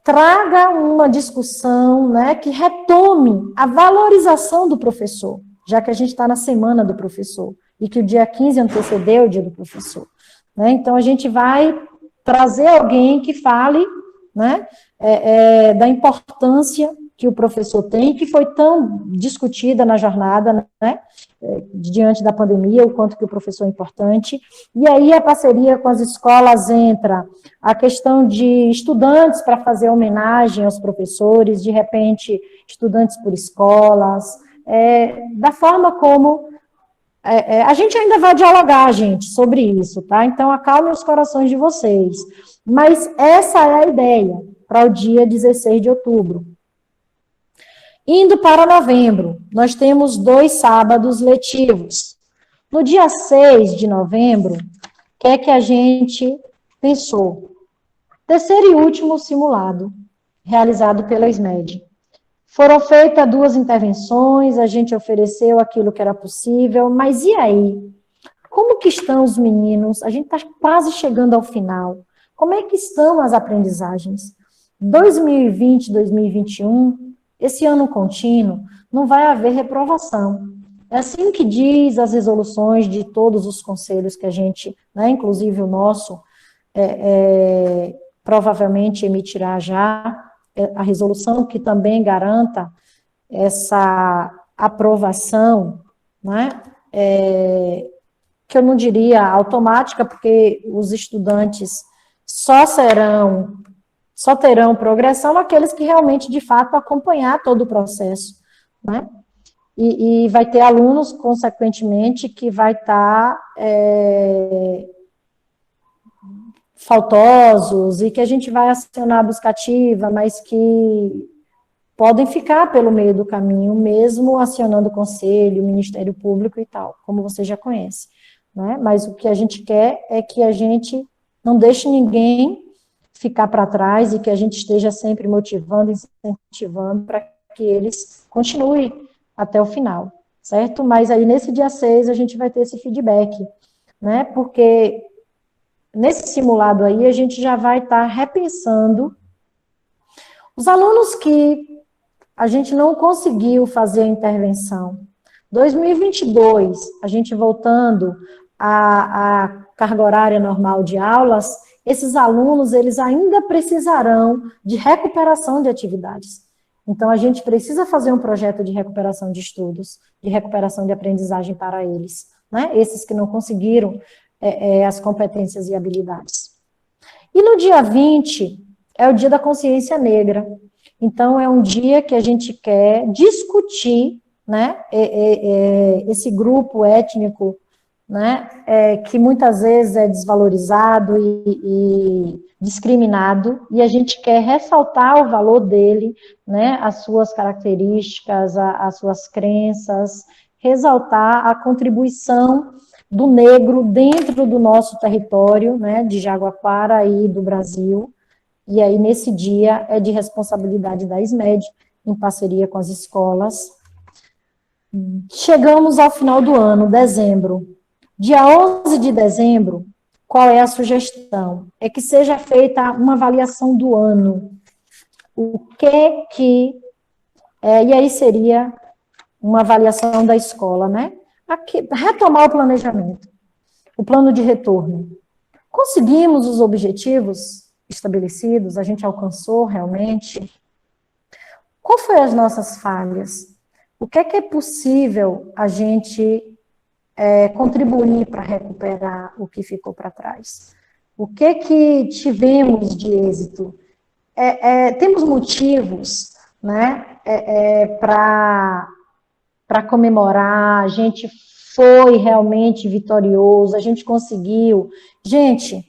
traga uma discussão, né, que retome a valorização do professor, já que a gente está na semana do professor, e que o dia 15 antecedeu o dia do professor. Né? Então, a gente vai trazer alguém que fale, né, da importância que o professor tem, que foi tão discutida na jornada, né, diante da pandemia, o quanto que o professor é importante. E aí a parceria com as escolas entra a questão de estudantes para fazer homenagem aos professores, de repente, estudantes por escolas, da forma como A gente ainda vai dialogar, gente, sobre isso, tá? Então, acalmem os corações de vocês. Mas essa é a ideia para o dia 16 de outubro. Indo para novembro, nós temos 2 sábados letivos. No dia 6 de novembro, o que é que a gente pensou? Terceiro e último simulado, realizado pela SMED. Foram feitas 2 intervenções, a gente ofereceu aquilo que era possível, mas e aí? Como que estão os meninos? A gente está quase chegando ao final. Como é que estão as aprendizagens? 2020, 2021, esse ano contínuo, não vai haver reprovação. É assim que diz as resoluções de todos os conselhos que a gente, né, inclusive o nosso, provavelmente emitirá já a resolução que também garanta essa aprovação, né, que eu não diria automática, porque os estudantes só terão progressão aqueles que realmente, de fato, acompanhar todo o processo, né? E vai ter alunos, consequentemente, que vai estar faltosos e que a gente vai acionar a buscativa, mas que podem ficar pelo meio do caminho, mesmo acionando o conselho, o Ministério Público e tal, como você já conhece, né? Mas o que a gente quer é que a gente não deixe ninguém ficar para trás e que a gente esteja sempre motivando, incentivando para que eles continuem até o final, certo? Mas aí nesse dia 6 a gente vai ter esse feedback, né? Porque nesse simulado aí a gente já vai estar repensando os alunos que a gente não conseguiu fazer a intervenção. 2022, a gente voltando à carga horária normal de aulas, esses alunos, eles ainda precisarão de recuperação de atividades. Então, a gente precisa fazer um projeto de recuperação de estudos, de recuperação de aprendizagem para eles, né? Esses que não conseguiram as competências e habilidades. E no dia 20, é o dia da consciência negra. Então, é um dia que a gente quer discutir, né, esse grupo étnico, né, que muitas vezes é desvalorizado e discriminado, e a gente quer ressaltar o valor dele, né, as suas características, as suas crenças, ressaltar a contribuição do negro dentro do nosso território, né, de Jaguaquara e do Brasil. E aí, nesse dia, é de responsabilidade da SMED, em parceria com as escolas. Chegamos ao final do ano, dezembro. Dia 11 de dezembro, qual é a sugestão? É que seja feita uma avaliação do ano. O que e aí seria uma avaliação da escola, né? Aqui, retomar o planejamento, o plano de retorno. Conseguimos os objetivos estabelecidos? A gente alcançou realmente? Qual foi as nossas falhas? O que é possível a gente contribuir para recuperar o que ficou para trás? O que tivemos de êxito? Temos motivos, né, para comemorar, a gente foi realmente vitorioso, a gente conseguiu. Gente,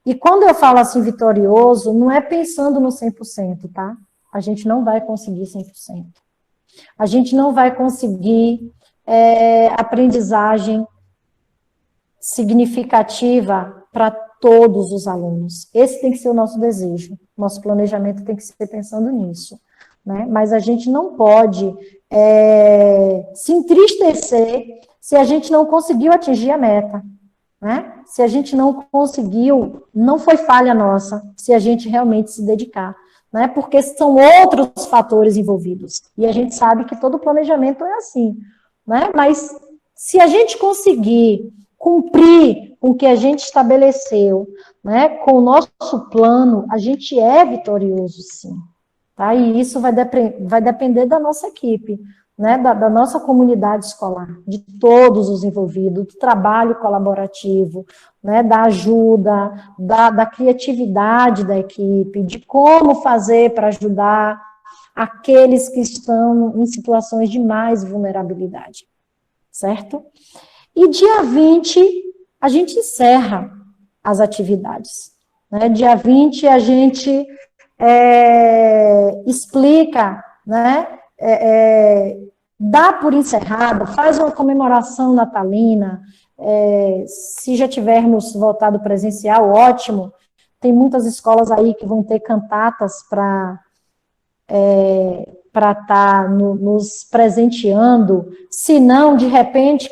e quando eu falo assim vitorioso, não é pensando no 100%, tá? A gente não vai conseguir 100%. A gente não vai conseguir aprendizagem significativa para todos os alunos. Esse tem que ser o nosso desejo. Nosso planejamento tem que ser pensando nisso, né? Mas a gente não pode se entristecer se a gente não conseguiu atingir a meta, né? Se a gente não conseguiu, não foi falha nossa, se a gente realmente se dedicar, né? Porque são outros fatores envolvidos. E a gente sabe que todo planejamento é assim, né? Mas se a gente conseguir cumprir com o que a gente estabeleceu, né, com o nosso plano, a gente é vitorioso, sim. Tá? E isso vai depender da nossa equipe, né, da nossa comunidade escolar, de todos os envolvidos, do trabalho colaborativo, né, da ajuda, da criatividade da equipe, de como fazer para ajudar aqueles que estão em situações de mais vulnerabilidade. certo? E dia 20, a gente encerra as atividades. Né? Dia 20, a gente explica, né? Dá por encerrado, faz uma comemoração natalina. Se já tivermos voltado presencial, ótimo. Tem muitas escolas aí que vão ter cantatas para estar nos presenteando. Se não, de repente,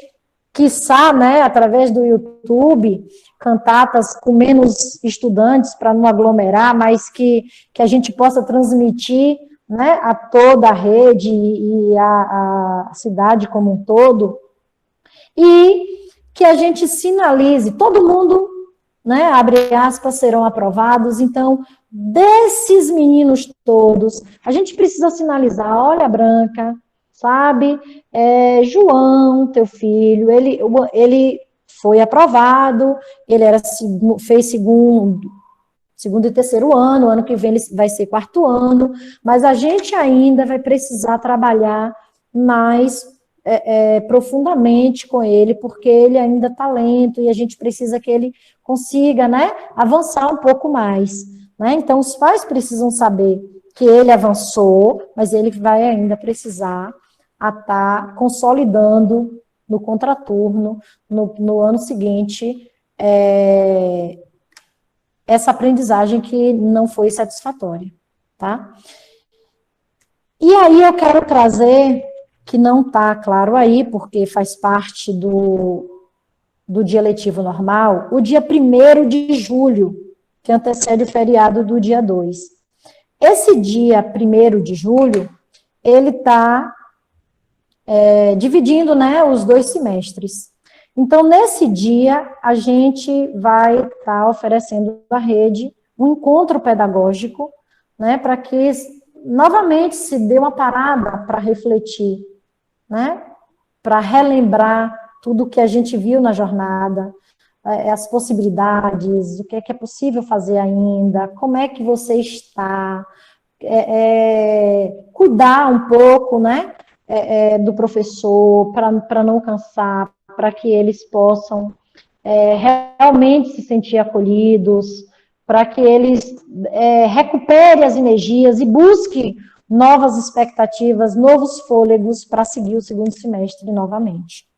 quiçá, né, através do YouTube, cantatas com menos estudantes para não aglomerar, mas que a gente possa transmitir, né, a toda a rede e a cidade como um todo, e que a gente sinalize, todo mundo, né, abre aspas, serão aprovados. Então, desses meninos todos, a gente precisa sinalizar, olha, Branca, sabe, João, teu filho, ele foi aprovado, ele fez segundo e terceiro ano que vem ele vai ser quarto ano, mas a gente ainda vai precisar trabalhar mais profundamente com ele, porque ele ainda está lento e a gente precisa que ele consiga, né, avançar um pouco mais. Né? Então, os pais precisam saber que ele avançou, mas ele vai ainda precisar estar consolidando no contraturno, no ano seguinte, essa aprendizagem que não foi satisfatória. Tá? E aí eu quero trazer, que não está claro aí, porque faz parte do dia letivo normal, o dia 1º de julho, que antecede o feriado do dia 2. Esse dia 1º de julho, ele está dividindo, né, os 2 semestres. Então, nesse dia, a gente vai estar oferecendo à rede um encontro pedagógico, né, para que novamente se dê uma parada para refletir, né, para relembrar tudo que a gente viu na jornada, as possibilidades, o que é possível fazer ainda, como é que você está, cuidar um pouco, né, do professor, para não cansar, para que eles possam realmente se sentir acolhidos, para que eles recuperem as energias e busquem novas expectativas, novos fôlegos para seguir o segundo semestre novamente.